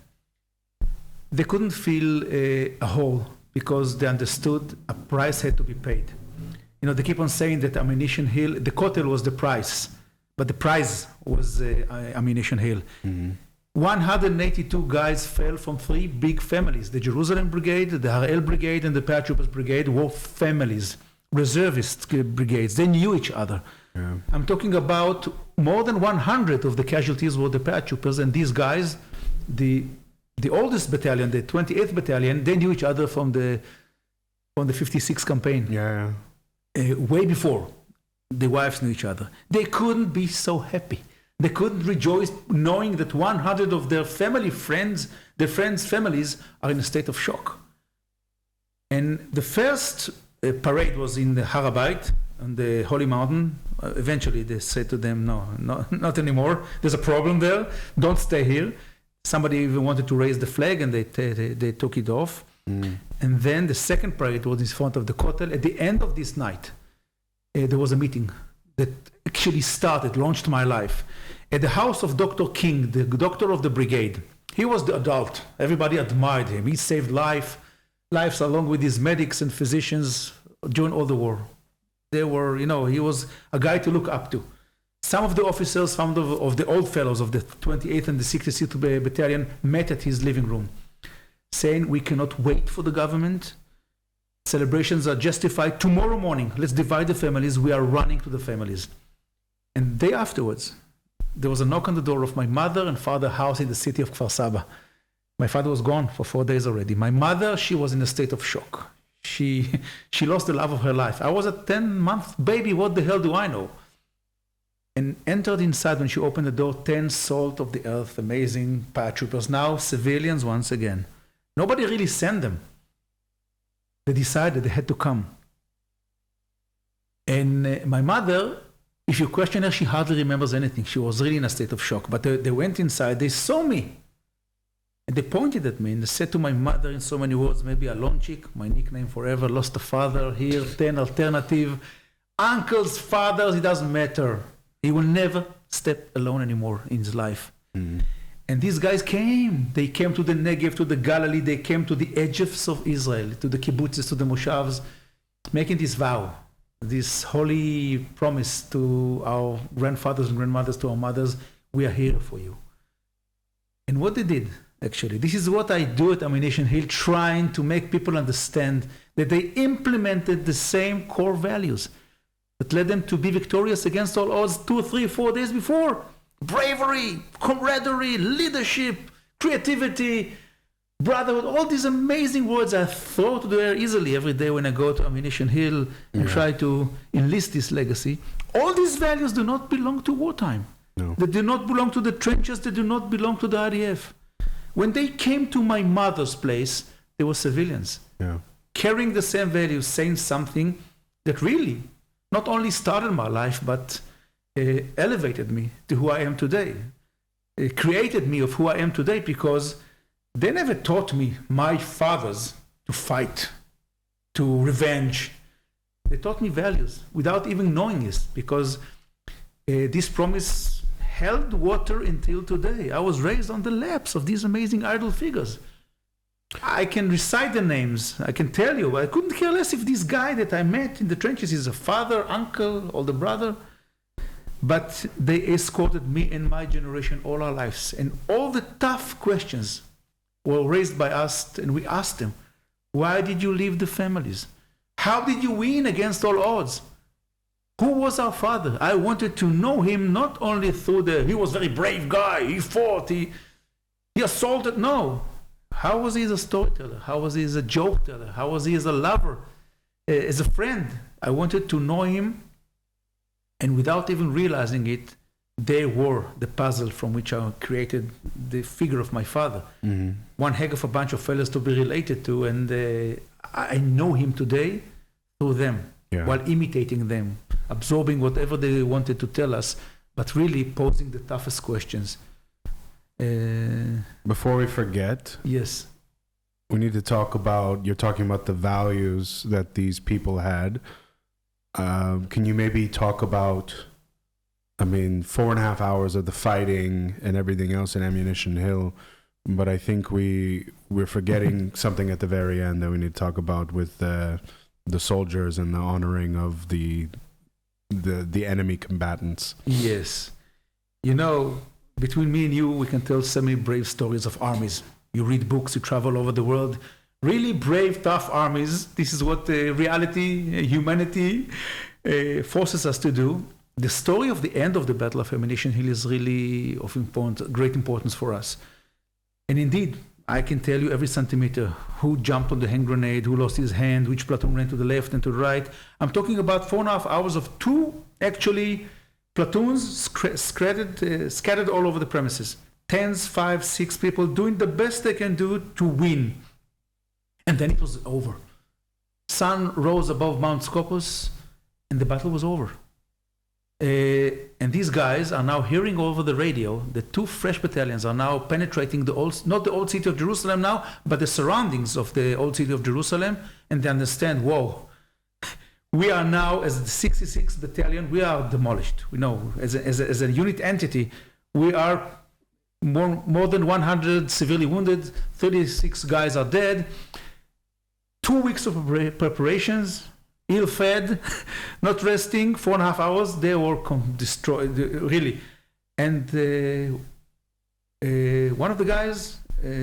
They couldn't feel a whole because they understood a price had to be paid. You know, they keep on saying that Ammunition Hill, the Kotel was the price, but the prize was Ammunition Hill. Mm-hmm. 182 guys fell from 3 big families. The Jerusalem Brigade, the Ariel Brigade, and the Paratroopers Brigade were families, reservist brigades. They knew each other. Yeah. I'm talking about more than 100 of the casualties were the paratroopers, and these guys, the oldest battalion, the 28th battalion, they knew each other from the 56 campaign. Yeah. Way before, the wives knew each other. They couldn't be so happy. They couldn't rejoice knowing that 100 of their families are in a state of shock. And the first parade was in the Arab Ary on the Holy Mountain. Eventually they said to them, no, not anymore. There's a problem there. Don't stay here. Somebody even wanted to raise the flag and they took it off. Mm. And then the second parade was in front of the Kotel. At the end of this night, there was a meeting that actually launched my life. At the house of Dr. King, the doctor of the brigade. He was the adult. Everybody admired him. He saved lives along with his medics and physicians during all the war. They were, he was a guy to look up to. Some of the officers, some of the old fellows of the 28th and the 66th Battalion met at his living room, saying, we cannot wait for the government. Celebrations are justified. Tomorrow morning, let's divide the families. We are running to the families. And the day afterwards, there was a knock on the door of my mother and father's house in the city of Kfar Saba. My father was gone for 4 days already. My mother, she was in a state of shock. She lost the love of her life. I was a 10-month baby. What the hell do I know? And entered inside when she opened the door, 10 salt of the earth, amazing paratroopers. Now civilians once again. Nobody really sent them. They decided they had to come. And my mother, if you question her, she hardly remembers anything. She was really in a state of shock. But they went inside, they saw me. And they pointed at me and they said to my mother in so many words, maybe Alonchik, my nickname forever, lost a father, here, 10 alternative. Uncles, fathers, it doesn't matter. He will never step alone anymore in his life. Mm-hmm. And these guys came. They came to the Negev, to the Galilee. They came to the edges of Israel, to the kibbutzes, to the moshavs, making this vow. this holy promise to our grandfathers and grandmothers, to our mothers, we are here for you. And what they did, actually, this is what I do at Ammunition Hill, trying to make people understand that they implemented the same core values that led them to be victorious against all odds 2, 3, 4 days before. Bravery, camaraderie, leadership, creativity, brotherhood, all these amazing words I throw to the air easily every day when I go to Ammunition Hill and try to enlist this legacy. All these values do not belong to wartime. No. They do not belong to the trenches. They do not belong to the IDF. When they came to my mother's place, they were civilians, carrying the same values, saying something that really not only started my life, but elevated me to who I am today. It created me of who I am today, because they never taught me, my fathers, to fight, to revenge. They taught me values without even knowing this, because this promise held water until today. I was raised on the laps of these amazing idol figures. I can recite the names. I can tell you. I couldn't care less if this guy that I met in the trenches is a father, uncle, older brother. But they escorted me and my generation all our lives. And all the tough questions were raised by us, and we asked them, why did you leave the families? How did you win against all odds? Who was our father? I wanted to know him not only through he was a very brave guy, he fought, he assaulted. No. How was he as a storyteller? How was he as a joke teller? How was he as a lover, as a friend? I wanted to know him, and without even realizing it, they were the puzzle from which I created the figure of my father. Mm-hmm. One heck of a bunch of fellas to be related to, and I know him today through them, while imitating them, absorbing whatever they wanted to tell us, but really posing the toughest questions. Before we forget, yes, we need to talk about, you're talking about the values that these people had. Can you maybe talk about, 4.5 hours of the fighting and everything else in Ammunition Hill, but I think we're forgetting something at the very end that we need to talk about with the soldiers and the honoring of the enemy combatants. Yes. Between me and you, we can tell so many brave stories of armies. You read books, you travel over the world. Really brave, tough armies. This is what reality, humanity forces us to do. The story of the end of the Battle of Ammunition Hill is really of great importance for us. And indeed, I can tell you every centimeter who jumped on the hand grenade, who lost his hand, which platoon ran to the left and to the right. I'm talking about 4.5 hours of two, actually, platoons scattered all over the premises. 10s, 5, 6 people doing the best they can do to win. And then it was over. Sun rose above Mount Scopus, and the battle was over. And these guys are now hearing over the radio. The two fresh battalions are now penetrating not the old city of Jerusalem now, but the surroundings of the old city of Jerusalem, and they understand, whoa, we are now, as the 66th battalion, we are demolished. We know, as a unit entity, we are more than 100 severely wounded, 36 guys are dead. 2 weeks of preparations, ill-fed, not resting, 4.5 hours, they were destroyed, really. And one of the guys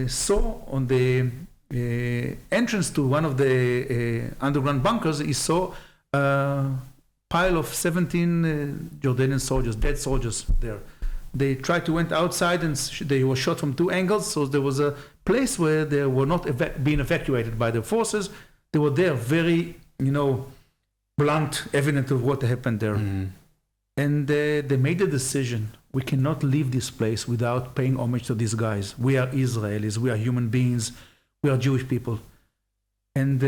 saw on the entrance to one of the underground bunkers, he saw a pile of 17 Jordanian soldiers, dead soldiers there. They tried to went outside, and they were shot from 2 angles, so there was a place where they were not being evacuated by the forces. They were there, very, blunt evidence of what happened there. Mm-hmm. And they made a decision. We cannot leave this place without paying homage to these guys. We are Israelis, we are human beings, we are Jewish people. And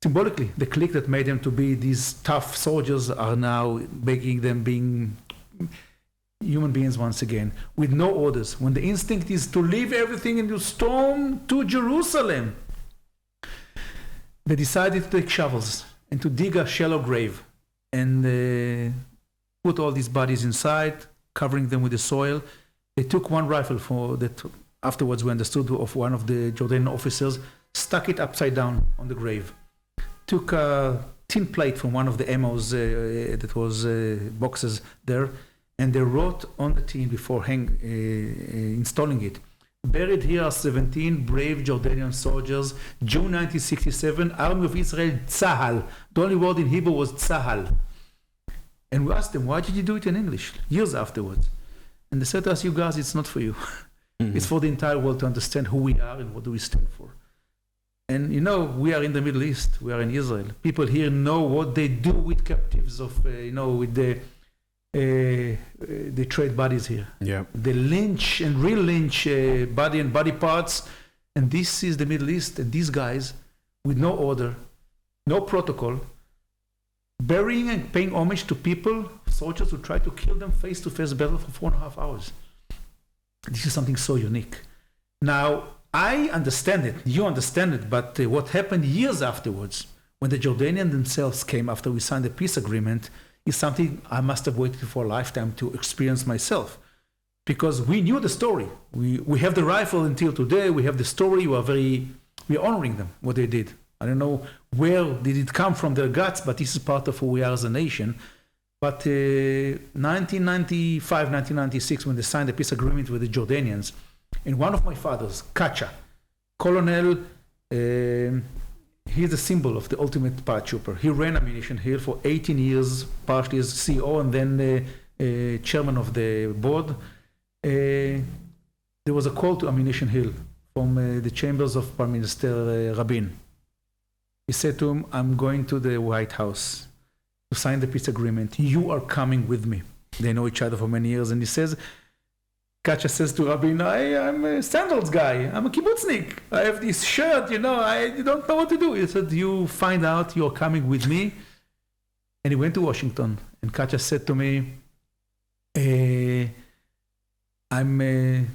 symbolically, the clique that made them to be these tough soldiers are now making them being human beings once again, with no orders. When the instinct is to leave everything and to storm to Jerusalem, they decided to take shovels and to dig a shallow grave and put all these bodies inside, covering them with the soil. They took one rifle that afterwards we understood of one of the Jordanian officers, stuck it upside down on the grave. Took a tin plate from one of the ammos that was boxes there, and they wrote on the tin before installing it, buried here are 17 brave Jordanian soldiers, June 1967, Army of Israel, Tzahal. The only word in Hebrew was Tzahal. And we asked them, why did you do it in English? Years afterwards. And they said to us, you guys, it's not for you. Mm-hmm. It's for the entire world to understand who we are and what do we stand for. And we are in the Middle East, we are in Israel. People here know what they do with captives with the trade bodies here. Yeah. They lynch and re-lynch body and body parts. And this is the Middle East. And these guys, with no order, no protocol, burying and paying homage to people, soldiers who try to kill them face-to-face battle for 4.5 hours. This is something so unique. Now, I understand it, you understand it, but what happened years afterwards, when the Jordanians themselves came after we signed the peace agreement, is something I must have waited for a lifetime to experience myself. Because we knew the story. We have the rifle until today, we have the story, we're honoring them, what they did. I don't know where did it come from, their guts, but this is part of who we are as a nation. But 1995, 1996, when they signed the peace agreement with the Jordanians, and one of my fathers, Kacha, Colonel, he's the symbol of the ultimate paratrooper. He ran Ammunition Hill for 18 years, partially as CEO and then chairman of the board. There was a call to Ammunition Hill from the chambers of Prime Minister Rabin. He said to him, I'm going to the White House to sign the peace agreement. You are coming with me. They know each other for many years. And he says, Kacha says to Rabin, I'm a sandals guy. I'm a kibbutznik. I have this shirt, I don't know what to do. He said, you find out you're coming with me. And he went to Washington. And Kacha said to me,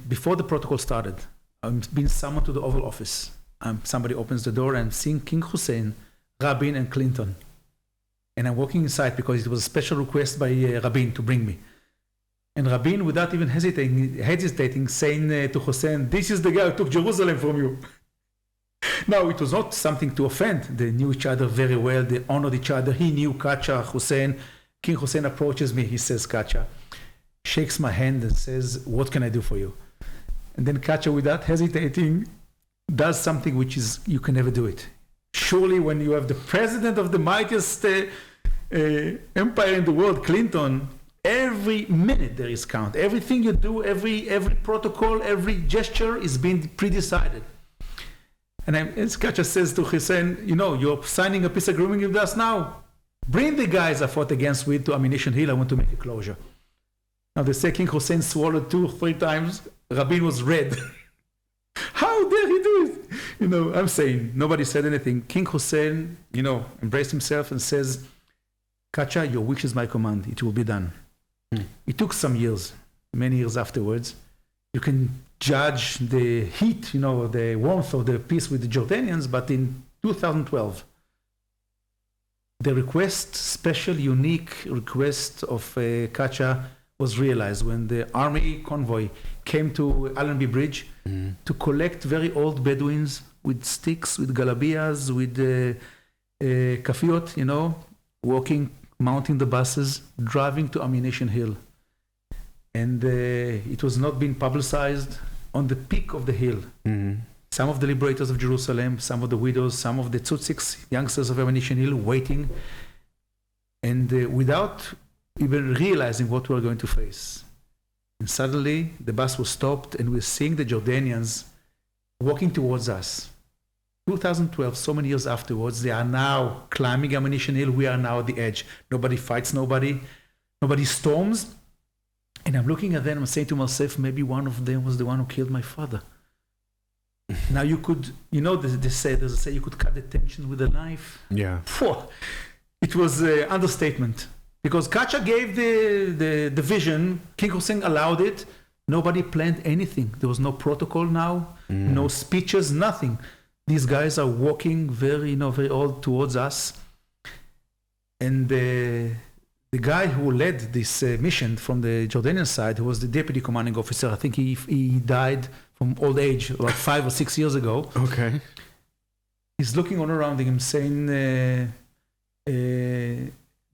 before the protocol started, I'm being summoned to the Oval Office. Somebody opens the door and I'm seeing King Hussein, Rabin, and Clinton. And I'm walking inside because it was a special request by Rabin to bring me. And Rabin, without even hesitating, saying to Hussein, this is the guy who took Jerusalem from you. Now, it was not something to offend. They knew each other very well. They honored each other. He knew Kacha, Hussein. King Hussein approaches me. He says, Kacha, shakes my hand and says, what can I do for you? And then Kacha, without hesitating, does something which is, you can never do it. Surely when you have the president of the mightiest empire in the world, Clinton, every minute there is count. Everything you do, every protocol, every gesture is being pre-decided. And as Kacha says to Hussein, you're signing a peace agreement with us now. Bring the guys I fought against with to Ammunition Hill. I want to make a closure. Now they say King Hussein swallowed 2 or 3 times. Rabin was red. How dare he do it? I'm saying, nobody said anything. King Hussein, embraced himself and says, Kacha, your wish is my command. It will be done. It took some years, many years afterwards. You can judge the heat, the warmth of the peace with the Jordanians, but in 2012, the request, special, unique request of Kacha was realized when the army convoy came to Allenby Bridge to collect very old Bedouins with sticks, with galabias, with kafiot, walking, mounting the buses, driving to Ammunition Hill. And it was not being publicized on the peak of the hill. Some of the liberators of Jerusalem, some of the widows, some of the Tutsis, youngsters of Ammunition Hill, waiting, and without even realizing what we were going to face. And suddenly, the bus was stopped, and we're seeing the Jordanians walking towards us. 2012, so many years afterwards, they are now climbing Ammunition Hill. We are now at the edge. Nobody fights nobody. Nobody storms. And I'm looking at them, I'm saying to myself, maybe one of them was the one who killed my father. Now you could, they say you could cut the tension with a knife. Yeah. It was an understatement. Because Kacha gave the vision, King Hussein allowed it, nobody planned anything. There was no protocol now, no speeches, nothing. These guys are walking very old towards us. And the guy who led this mission from the Jordanian side, who was the deputy commanding officer, I think he died from old age, about 5 or 6 years ago. Okay. He's looking all around him saying,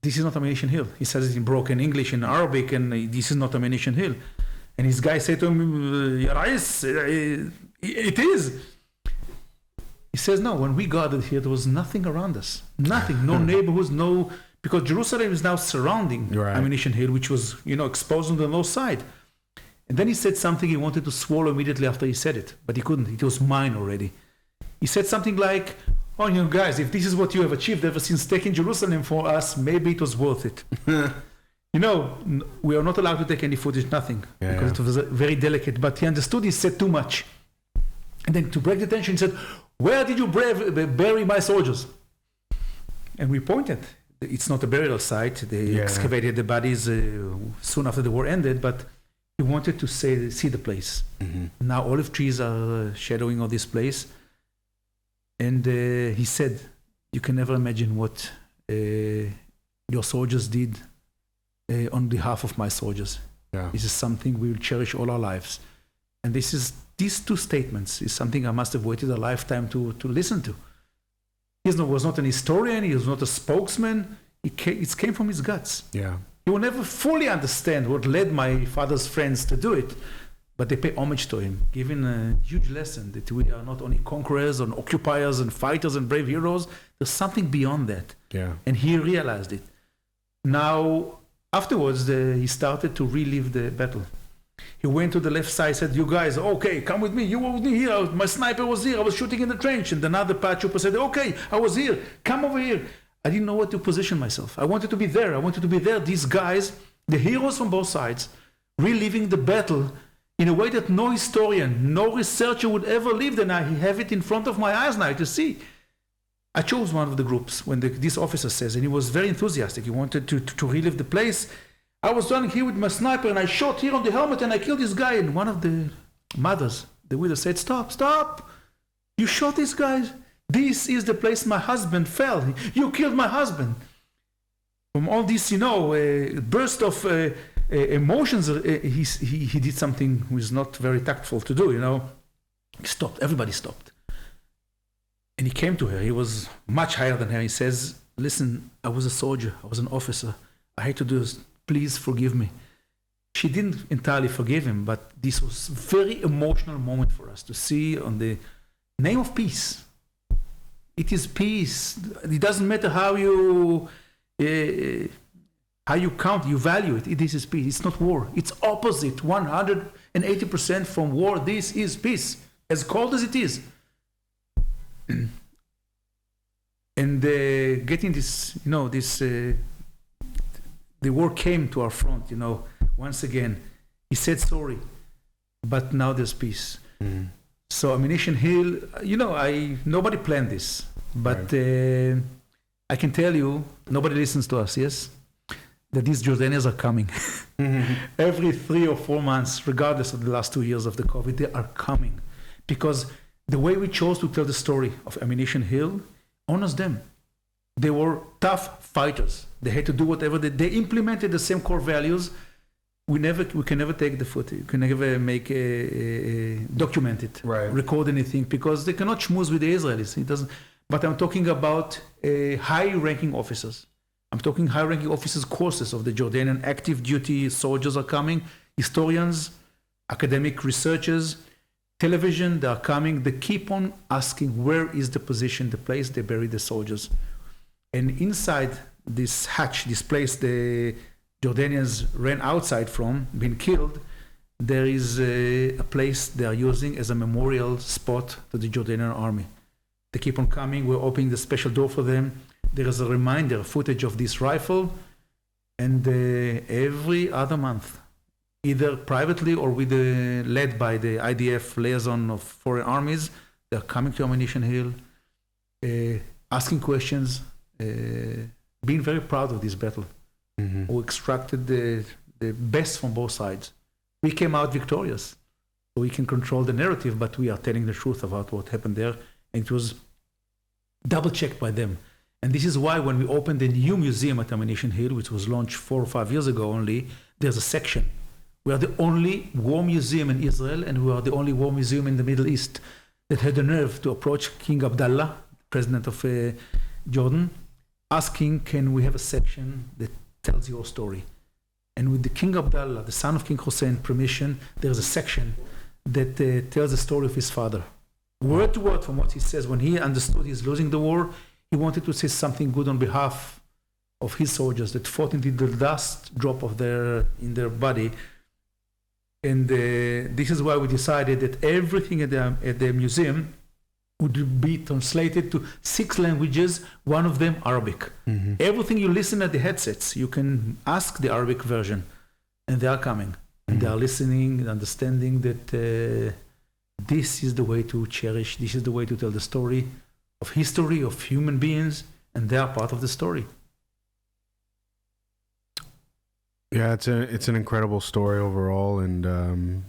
this is not Ammunition Hill. He says it in broken English, in Arabic, and this is not Ammunition Hill. And his guy said to him, Ya Rais, it is. He says, no, when we gathered here, there was nothing around us. Nothing, no neighborhoods, no, because Jerusalem is now surrounding Ammunition Hill, which was, exposed on the north side. And then he said something he wanted to swallow immediately after he said it, but he couldn't. It was mine already. He said something like, oh, guys, if this is what you have achieved ever since taking Jerusalem for us, maybe it was worth it. We are not allowed to take any footage, nothing, because it was very delicate. But he understood he said too much. And then to break the tension, he said, where did you bury my soldiers? And we pointed. It's not a burial site. They excavated the bodies soon after the war ended, but he wanted to see the place. Mm-hmm. Now olive trees are shadowing all this place. And he said, you can never imagine what your soldiers did on behalf of my soldiers. Yeah. This is something we will cherish all our lives. And these two statements is something I must have waited a lifetime to listen to. He was not an historian, he was not a spokesman, it came from his guts. Yeah. He will never fully understand what led my father's friends to do it, but they pay homage to him, giving a huge lesson that we are not only conquerors and occupiers and fighters and brave heroes, there's something beyond that. Yeah. And he realized it. Now, afterwards, he started to relive the battle. He went to the left side, said, you guys, okay, come with me. You were with me here. My sniper was here. I was shooting in the trench. And another paratrooper said, okay, I was here. Come over here. I didn't know where to position myself. I wanted to be there. These guys, the heroes from both sides, reliving the battle in a way that no historian, no researcher would ever live. And I have it in front of my eyes now to see. I chose one of the groups when this officer says, and he was very enthusiastic. He wanted to relive the place. I was running here with my sniper and I shot here on the helmet and I killed this guy. And one of the mothers, the widow, said, stop. You shot these guys. This is the place my husband fell. You killed my husband. From all this, burst of emotions, he did something which was not very tactful to do, He stopped. Everybody stopped. And he came to her. He was much higher than her. He says, listen, I was a soldier. I was an officer. I hate to do this. Please forgive me. She didn't entirely forgive him, but this was a very emotional moment for us to see on the name of peace. It is peace. It doesn't matter how you count, you value it. This is peace. It's not war. It's opposite, 180% from war. This is peace, as cold as it is. And getting this, the war came to our front, once again. He said sorry, but now there's peace. Mm. So Ammunition Hill, nobody planned this, but I can tell you, nobody listens to us, yes? That these Jordanians are coming. Mm-hmm. Every 3 or 4 months, regardless of the last 2 years of the COVID, they are coming. Because the way we chose to tell the story of Ammunition Hill honors them. They were tough fighters. They had to do whatever they implemented the same core values. We can never take the footage. We can never document it, record anything, because they cannot schmooze with the Israelis. It doesn't. But I'm talking about high-ranking officers. I'm talking high-ranking officers courses of the Jordanian active duty soldiers are coming. Historians, academic researchers, television, they are coming. They keep on asking where is the position, the place they bury the soldiers. And inside this hatch, this place the Jordanians ran outside from, been killed, there is a place they are using as a memorial spot to the Jordanian army. They keep on coming. We're opening the special door for them. There is a reminder, footage of this rifle. And every other month, either privately or led by the IDF liaison of foreign armies, they're coming to Ammunition Hill, asking questions, being very proud of this battle. Mm-hmm. We extracted the best from both sides. We came out victorious. So we can control the narrative, but we are telling the truth about what happened there. And it was double-checked by them. And this is why when we opened the new museum at Ammunition Hill, which was launched 4 or 5 years ago only, there's a section. We are the only war museum in Israel, and we are the only war museum in the Middle East that had the nerve to approach King Abdullah, president of Jordan, asking, can we have a section that tells your story? And with the King Abdullah, the son of King Hussein, permission, there's a section that tells the story of his father. Word to word from what he says. When he understood he's losing the war, he wanted to say something good on behalf of his soldiers that fought into the last drop of in their body. And this is why we decided that everything at the museum would be translated to 6 languages, one of them Arabic. Mm-hmm. Everything you listen at the headsets, you can ask the Arabic version, and they are coming. Mm-hmm. And they are listening and understanding that this is the way to cherish, this is the way to tell the story of history, of human beings, and they are part of the story. Yeah, it's an incredible story overall, and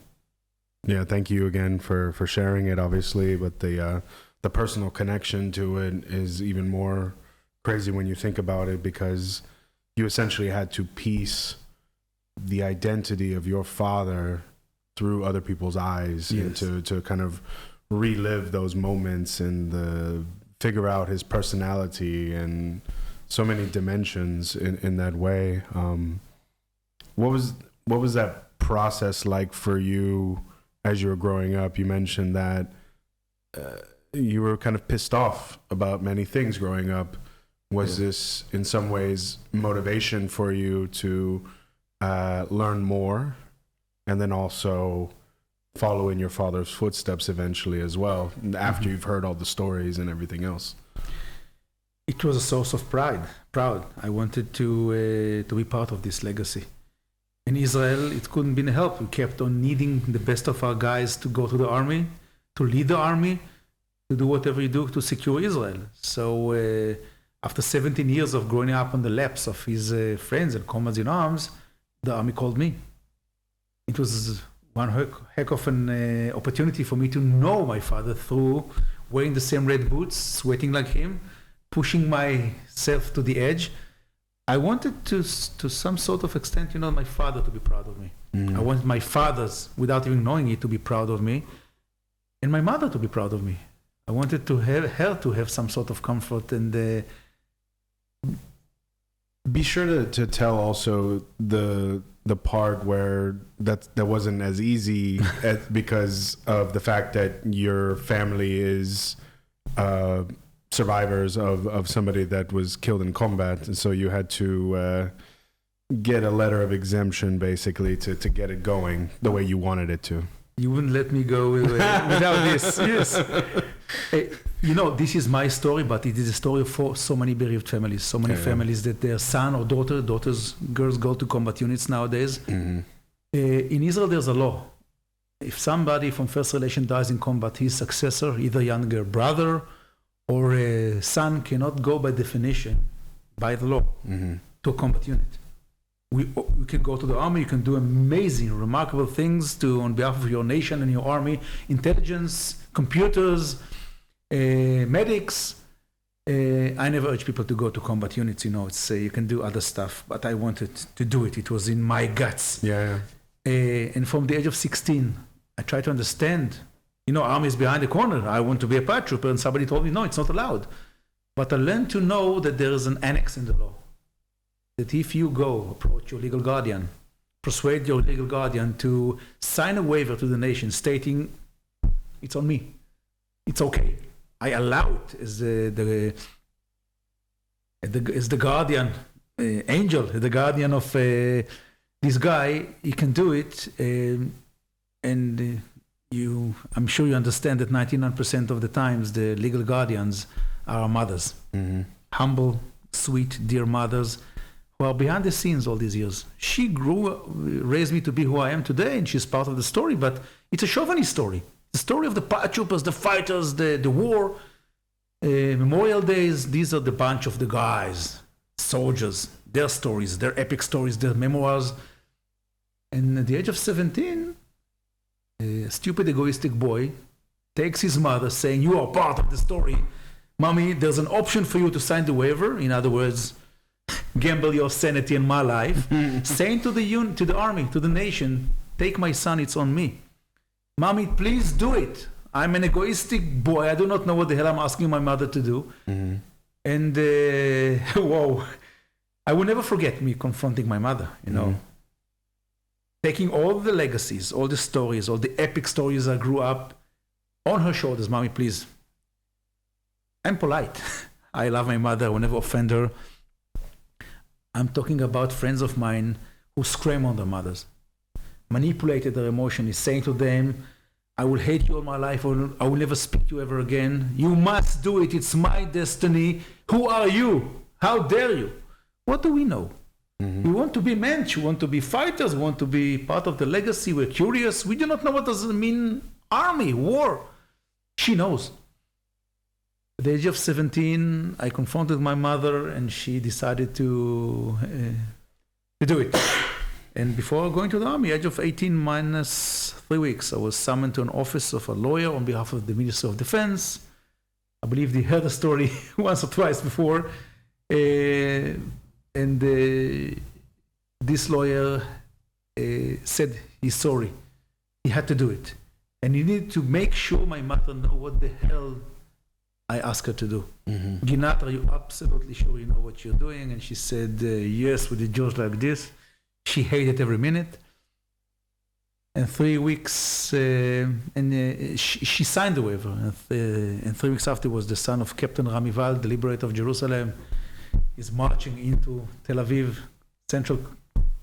yeah, thank you again for sharing it, obviously, but the personal connection to it is even more crazy when you think about it, because you essentially had to piece the identity of your father through other people's eyes. Yes. And to kind of relive those moments and figure out his personality and so many dimensions in that way. What was that process like for you as you were growing up? You mentioned that you were kind of pissed off about many things growing up. Was this in some ways motivation for you to learn more, and then also follow in your father's footsteps eventually as well, after you've heard all the stories and everything else? It was a source of pride. I wanted to be part of this legacy. In Israel, it couldn't be helped. We kept on needing the best of our guys to go to the army, to lead the army, to do whatever you do to secure Israel. So after 17 years of growing up on the laps of his friends and comrades in arms, the army called me. It was one heck of an opportunity for me to know my father through wearing the same red boots, sweating like him, pushing myself to the edge. I wanted to some sort of extent, my father to be proud of me. I wanted my fathers, without even knowing it, to be proud of me, and my mother to be proud of me. I wanted to have her to have some sort of comfort. And be sure to tell also the part where that wasn't as easy because of the fact that your family is survivors of somebody that was killed in combat, and so you had to get a letter of exemption basically to get it going the way you wanted it to. You wouldn't let me go without this. Yes. This is my story, but it is a story for so many bereaved families, so many families that their son or girls go to combat units nowadays. Mm-hmm. In Israel, there's a law. If somebody from first relation dies in combat, his successor, either younger brother or a son, cannot go by definition, by the law, to a combat unit. We can go to the army, you can do amazing, remarkable things on behalf of your nation and your army, intelligence, computers, medics. I never urge people to go to combat units, you can do other stuff, but I wanted to do it. It was in my guts. Yeah. And from the age of 16, I tried to understand, army is behind the corner. I want to be a paratrooper, and somebody told me, no, it's not allowed. But I learned to know that there is an annex in the law. That if you go approach your legal guardian, persuade your legal guardian to sign a waiver to the nation stating, it's on me, it's okay, I allow it as the guardian angel, the guardian of this guy, he can do it, and I'm sure you understand that 99% of the times the legal guardians are our mothers, humble, sweet, dear mothers, who are behind the scenes all these years. She raised me to be who I am today, and she's part of the story, but it's a chauvinist story. The story of the paratroopers, the fighters, the war, Memorial Days, these are the bunch of the guys, soldiers, their stories, their epic stories, their memoirs. And at the age of 17, a stupid, egoistic boy takes his mother saying, you are part of the story. Mommy, there's an option for you to sign the waiver. In other words, gamble your sanity and my life, saying to the army, to the nation, take my son, it's on me. Mommy, please do it. I'm an egoistic boy. I do not know what the hell I'm asking my mother to do. And whoa, I will never forget me confronting my mother, you know, taking all the legacies, all the stories, all the epic stories I grew up on her shoulders. Mommy, please. I'm polite. I love my mother. I will never offend her. I'm talking about friends of mine who scream on their mothers, manipulated their emotions, saying to them, I will hate you all my life, or I will never speak to you ever again. You must do it. It's my destiny. Who are you? How dare you? What do we know? We want to be men. We want to be fighters. We want to be part of the legacy. We're curious. We do not know what does it mean army, war. She knows. At the age of 17, I confronted my mother, and she decided to do it. And before going to the army, age of 18 minus 3 weeks, I was summoned to an office of a lawyer on behalf of the Minister of Defense. I believe they heard the story once or twice before. And this lawyer said he's sorry. He had to do it. And he needed to make sure my mother know what the hell I asked her to do. Ginat, are you absolutely sure you know what you're doing? And she said, yes, we did just like this. She hated every minute. And 3 weeks, she signed the waiver. And 3 weeks after was the son of Captain Wald, the liberator of Jerusalem, is marching into Tel Aviv, central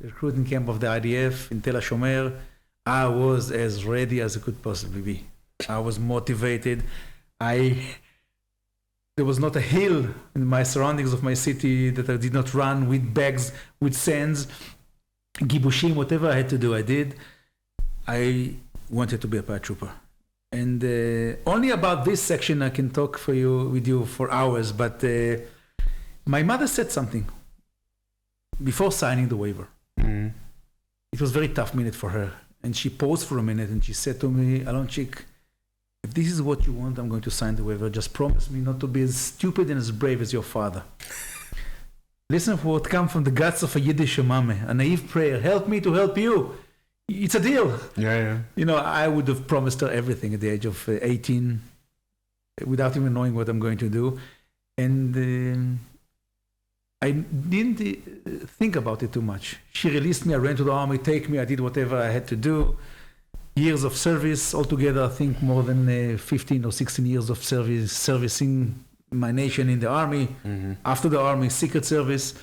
recruiting camp of the IDF in Tel HaShomer. I was as ready as I could possibly be. I was motivated. There was not a hill in my surroundings of my city that I did not run with bags, with sands, gibushim, whatever I had to do, I did. I wanted to be a paratrooper. And only about this section I can talk with you for hours, but my mother said something before signing the waiver. It was a very tough minute for her. And she paused for a minute and she said to me, Alonchik, if this is what you want, I'm going to sign the waiver. Just promise me not to be as stupid and as brave as your father. Listen for what comes from the guts of a Yiddish mame, a naive prayer. Help me to help you. It's a deal. Yeah. You know, I would have promised her everything at the age of 18 without even knowing what I'm going to do. And I didn't think about it too much. She released me. I ran to the army, take me. I did whatever I had to do. Years of service altogether, I think more than 15 or 16 years of servicing my nation in the army. After the army, secret service.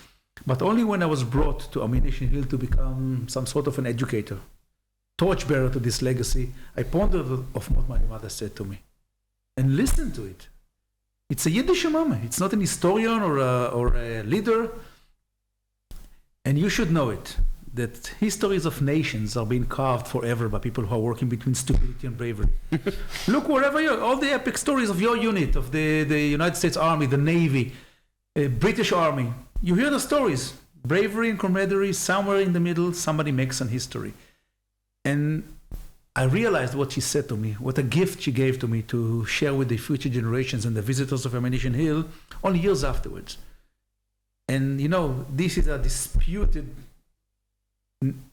But only when I was brought to Ammunition Hill to become some sort of an educator, torchbearer to this legacy, I pondered of what my mother said to me and listened to it. It's a Yiddish mama. It's not an historian or a leader. And you should know it, that histories of nations are being carved forever by people who are working between stupidity and bravery. Look wherever you are, all the epic stories of your unit, of the United States Army, the Navy, British Army. You hear the stories, bravery and camaraderie, somewhere in the middle, somebody makes an history. And I realized what she said to me, what a gift she gave to me to share with the future generations and the visitors of Ammunition Hill only years afterwards. And you know, this is a disputed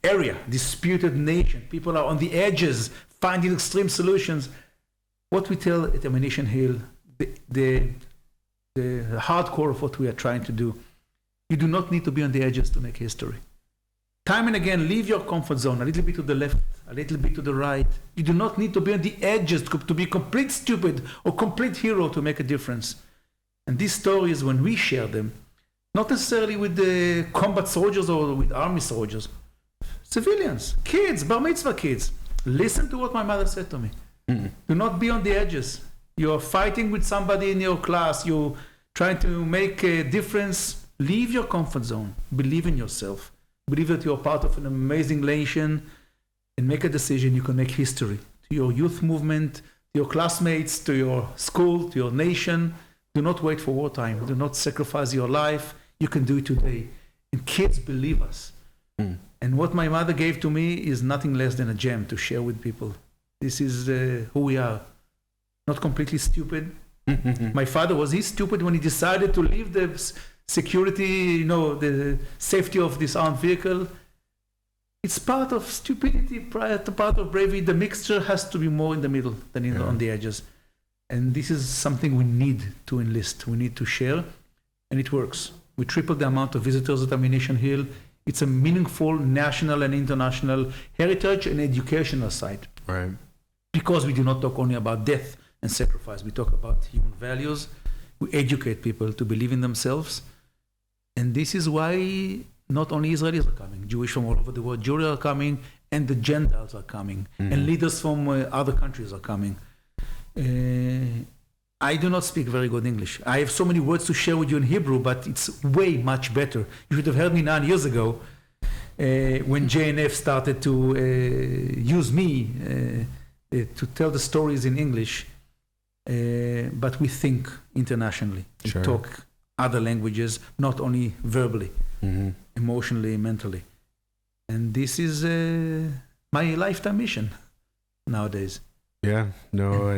area, disputed nation. People are on the edges, finding extreme solutions. What we tell at Ammunition Hill, the hardcore of what we are trying to do, you do not need to be on the edges to make history. Time and again, leave your comfort zone, a little bit to the left, a little bit to the right. You do not need to be on the edges to be complete stupid or complete hero to make a difference. And these stories, when we share them, not necessarily with the combat soldiers or with army soldiers, civilians, kids, bar mitzvah kids, listen to what my mother said to me. Do not be on the edges. You're fighting with somebody in your class, you're trying to make a difference. Leave your comfort zone. Believe in yourself. Believe that you're part of an amazing nation and make a decision. You can make history to your youth movement, to your classmates, to your school, to your nation. Do not wait for wartime. Do not sacrifice your life. You can do it today. And kids believe us. And what my mother gave to me is nothing less than a gem to share with people. This is who we are. Not completely stupid. My father, was he stupid when he decided to leave the security, the safety of this armed vehicle? It's part of stupidity, part of bravery. The mixture has to be more in the middle than on the edges. And this is something we need to enlist. We need to share. and it works. We tripled the amount of visitors at Ammunition Hill. It's a meaningful national and international heritage and educational site. Right. Because we do not talk only about death and sacrifice. We talk about human values. We educate people to believe in themselves. And this is why not only Israelis are coming, Jewish from all over the world, Jews are coming, and the Gentiles are coming, and leaders from other countries are coming. I do not speak very good English. I have so many words to share with you in Hebrew, but it's way much better. You should have heard me 9 years ago when JNF started to use me to tell the stories in English. But we think internationally. Sure. We talk other languages, not only verbally, emotionally, mentally. And this is my lifetime mission nowadays. Yeah, no,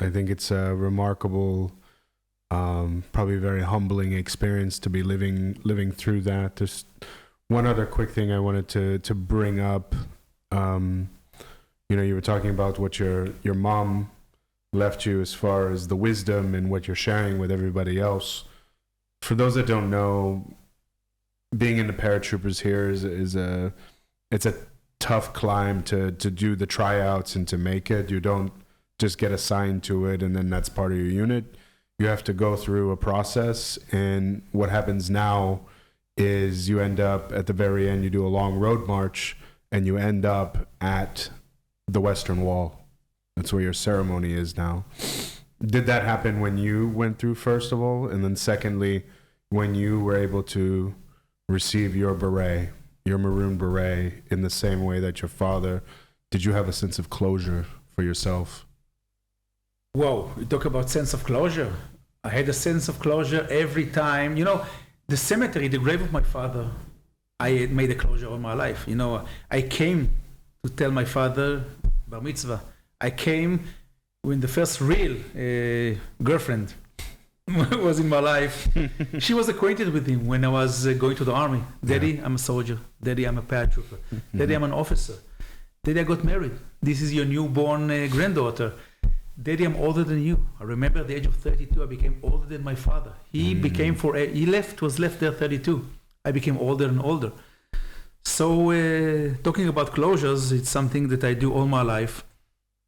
I think it's a remarkable, probably very humbling experience to be living through that. There's one other quick thing I wanted to bring up. You were talking about what your mom left you as far as the wisdom and what you're sharing with everybody else. For those that don't know, being in the paratroopers here is a tough climb to do the tryouts and to make it. You don't just get assigned to it and then that's part of your unit. You have to go through a process, and what happens now is you end up at the very end, you do a long road march and you end up at the Western Wall. That's where your ceremony is now. Did that happen when you went through, first of all? And then secondly, when you were able to receive your beret, your maroon beret, in the same way that your father, did you have a sense of closure for yourself? Whoa, you talk about sense of closure. I had a sense of closure every time. The cemetery, the grave of my father, I had made a closure all my life. I came to tell my father, bar mitzvah. I came when the first real girlfriend was in my life. She was acquainted with him when I was going to the army. Daddy, I'm a soldier. Daddy, I'm a paratrooper. Daddy, I'm an officer. Daddy, I got married. This is your newborn granddaughter. Daddy, I'm older than you. I remember at the age of 32, I became older than my father. He was left there 32. I became older and older. So talking about closures, it's something that I do all my life.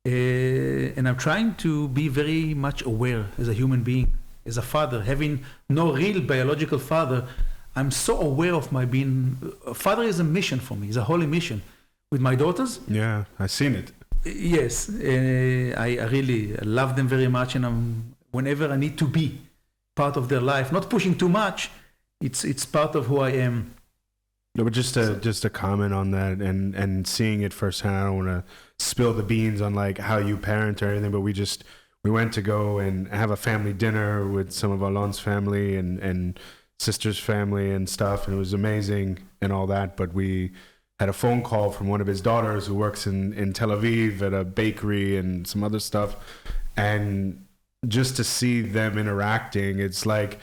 And I'm trying to be very much aware as a human being, as a father, having no real biological father. I'm so aware of my being. Father is a mission for me. It's a holy mission. With my daughters. Yeah, I've seen it. Yes, I really love them very much, and whenever I need to be part of their life, not pushing too much, it's part of who I am. No, but just to comment on that and seeing it firsthand. I don't want to spill the beans on like how you parent or anything, but we went to go and have a family dinner with some of Alon's family and sister's family and stuff, and it was amazing and all that. But we had a phone call from one of his daughters who works in Tel Aviv at a bakery and some other stuff, and just to see them interacting, it's like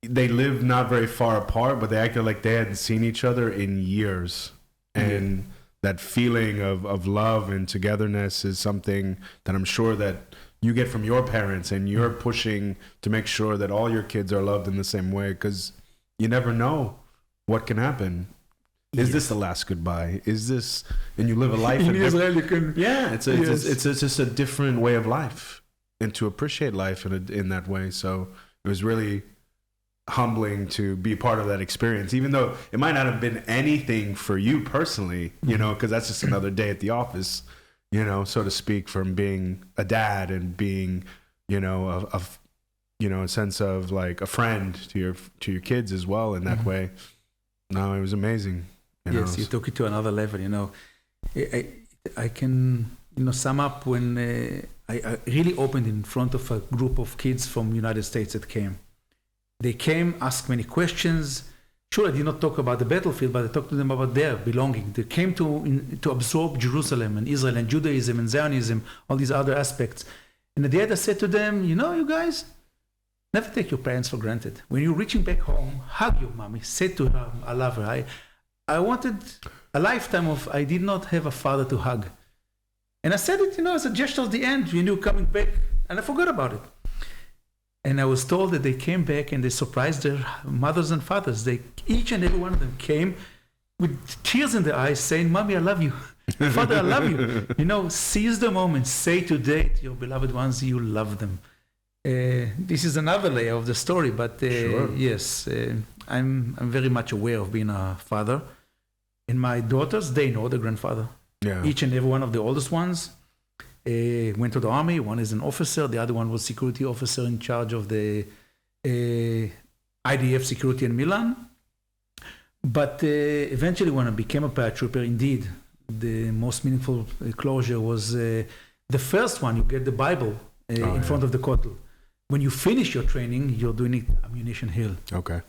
they live not very far apart, but they acted like they hadn't seen each other in years. And that feeling of love and togetherness is something that I'm sure that you get from your parents, and you're pushing to make sure that all your kids are loved in the same way, because you never know what can happen. Is this the last goodbye? Is this, and you live a life in Israel? You can, it's just a different way of life, and to appreciate life in that way. So it was really humbling to be part of that experience, even though it might not have been anything for you personally, because that's just another day at the office, so to speak, from being a dad and being, a sense of like a friend to your kids as well in that way. No, it was amazing. Yes, you took it to another level. I can sum up when I really opened in front of a group of kids from the United States that came. They came, asked many questions. Sure, I did not talk about the battlefield, but I talked to them about their belonging. They came to absorb Jerusalem and Israel and Judaism and Zionism, all these other aspects. And at the end, I said to them, you guys, never take your parents for granted. When you're reaching back home, hug your mommy. Say to her, I love her. I wanted a lifetime of, I did not have a father to hug. And I said it, as a gesture at the end, when you're coming back, and I forgot about it. And I was told that they came back and they surprised their mothers and fathers. Each and every one of them came with tears in their eyes saying, Mommy, I love you. Father, I love you. Seize the moment. Say today to your beloved ones, you love them. This is another layer of the story, but Sure. yes, I'm very much aware of being a father. And my daughters, they know their grandfather. Yeah. Each and every one of the oldest ones went to the army. One is an officer. The other one was security officer in charge of the IDF security in Milan. But eventually, when I became a paratrooper, indeed, the most meaningful closure was the first one. You get the Bible in front of the kotel. When you finish your training, you're doing it Ammunition Hill. Okay.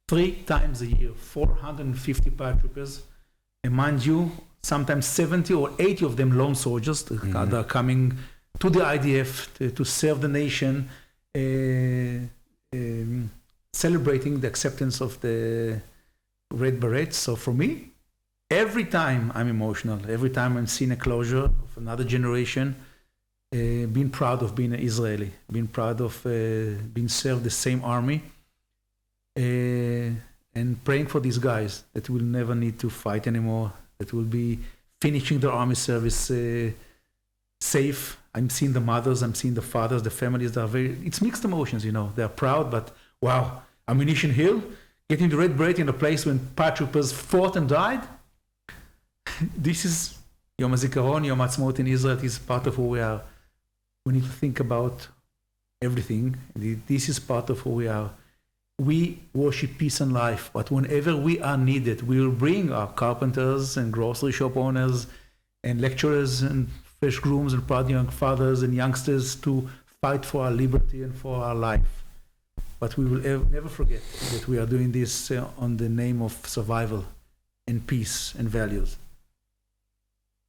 3 times a year, 450 paratroopers. And mind you, sometimes 70 or 80 of them lone soldiers that are coming to the IDF to serve the nation, celebrating the acceptance of the Red Berets. So for me, every time I'm emotional, every time I'm seeing a closure of another generation, being proud of being an Israeli, being proud of being served the same army, and praying for these guys that will never need to fight anymore, that will be finishing their army service safe. I'm seeing the mothers, I'm seeing the fathers, the families that are it's mixed emotions, They're proud, but wow, Ammunition Hill, getting the Red Beret in a place when paratroopers fought and died. This is Yom HaZikaron, Yom HaAtzmaut in Israel. It is part of who we are. We need to think about everything. This is part of who we are. We worship peace and life, but whenever we are needed, we will bring our carpenters and grocery shop owners and lecturers and fresh grooms and proud young fathers and youngsters to fight for our liberty and for our life. But we will never forget that we are doing this on the name of survival and peace and values.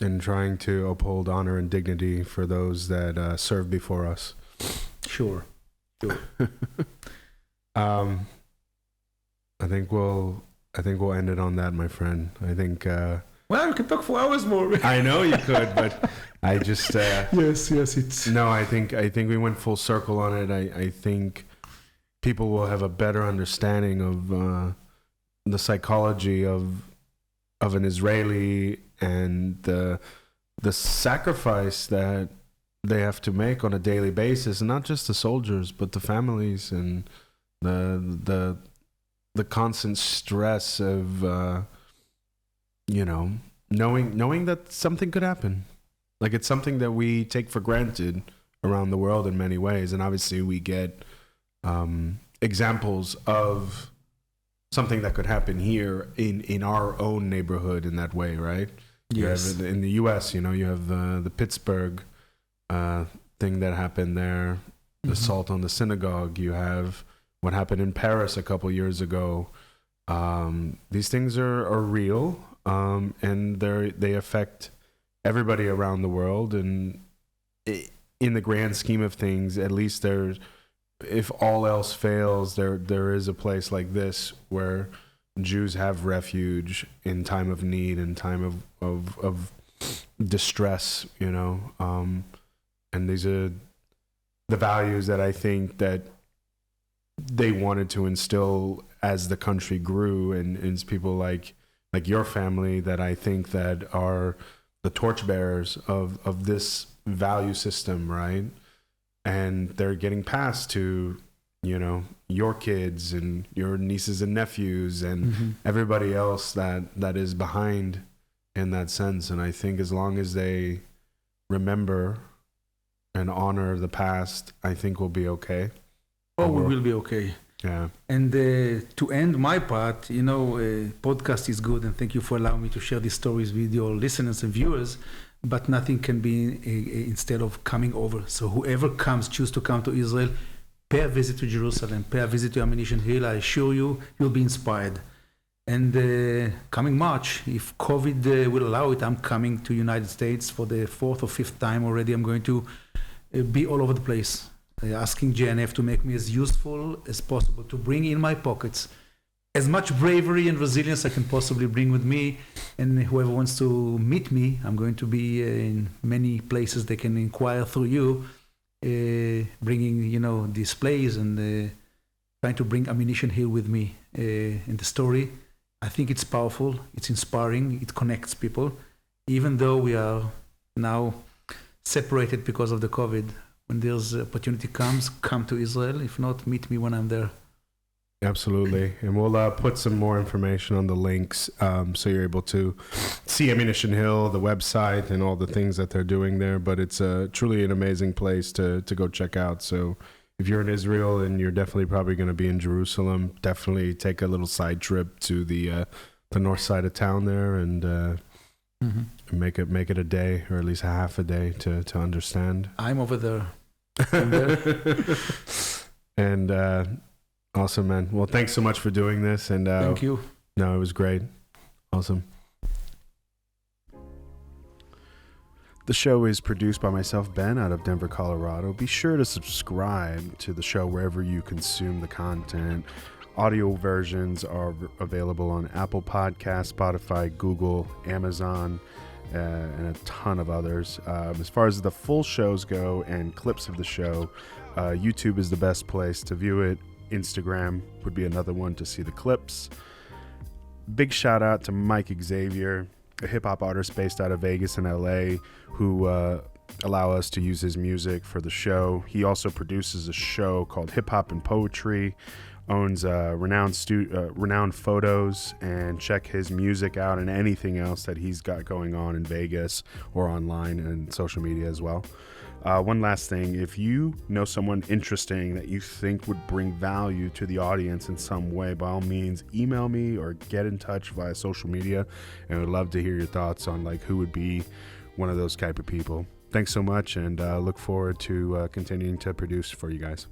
And trying to uphold honor and dignity for those that serve before us. Sure. I think we'll end it on that, my friend. I think. Well, we can talk for hours more. I know you could, but I just. Yes, it's. No, I think we went full circle on it. I think people will have a better understanding of the psychology of an Israeli and the sacrifice that they have to make on a daily basis, and not just the soldiers, but the families and the constant stress of knowing that something could happen. Like, it's something that we take for granted around the world in many ways, and obviously we get examples of something that could happen here in our own neighborhood in that way, right? Yes. You have, in the U.S., you have the Pittsburgh thing that happened there, the assault on the synagogue. You have what happened in Paris a couple years ago. These things are real, and they affect everybody around the world. And in the grand scheme of things, at least if all else fails, there is a place like this where Jews have refuge in time of need and time of distress, and these are the values that I think that they wanted to instill as the country grew, and it's people like your family that I think that are the torchbearers of this value system, right? And they're getting passed to your kids and your nieces and nephews and everybody else that is behind in that sense. And I think as long as they remember and honor the past, I think we'll be okay. Oh, we will be okay. Yeah. And to end my part, podcast is good, and thank you for allowing me to share these stories with your listeners and viewers. But nothing can be instead of coming over. So whoever choose to come to Israel, pay a visit to Jerusalem, pay a visit to Ammunition Hill. I assure you, you'll be inspired. And coming March, if COVID will allow it, I'm coming to United States for the 4th or 5th time already. I'm going to be all over the place, asking JNF to make me as useful as possible, to bring in my pockets as much bravery and resilience I can possibly bring with me. And whoever wants to meet me, I'm going to be in many places they can inquire through you. bringing displays and trying to bring ammunition here with me in the story. I think it's powerful, it's inspiring, it connects people, even though we are now separated because of the COVID. When there's opportunity come to Israel. If not, meet me when I'm there. Absolutely. And we'll put some more information on the links so you're able to see Ammunition Hill, the website, and all the things that they're doing there. But it's truly an amazing place to go check out. So if you're in Israel and you're definitely probably going to be in Jerusalem, definitely take a little side trip to the north side of town there and make it a day, or at least a half a day to understand. I'm over there. I'm there. And awesome, man. Well, thanks so much for doing this. And thank you. No, it was great. Awesome. The show is produced by myself, Ben, out of Denver, Colorado. Be sure to subscribe to the show wherever you consume the content. Audio versions are available on Apple Podcasts, Spotify, Google, Amazon, and a ton of others. As far as the full shows go and clips of the show, YouTube is the best place to view it. Instagram would be another one to see the clips. Big shout out to Mike Xavier, a hip-hop artist based out of Vegas and LA, who allow us to use his music for the show. He also produces a show called Hip Hop and Poetry, owns Renowned Photos, and check his music out and anything else that he's got going on in Vegas or online and social media as well. One last thing, if you know someone interesting that you think would bring value to the audience in some way, by all means, email me or get in touch via social media, and I'd love to hear your thoughts on who would be one of those type of people. Thanks so much, and look forward to continuing to produce for you guys.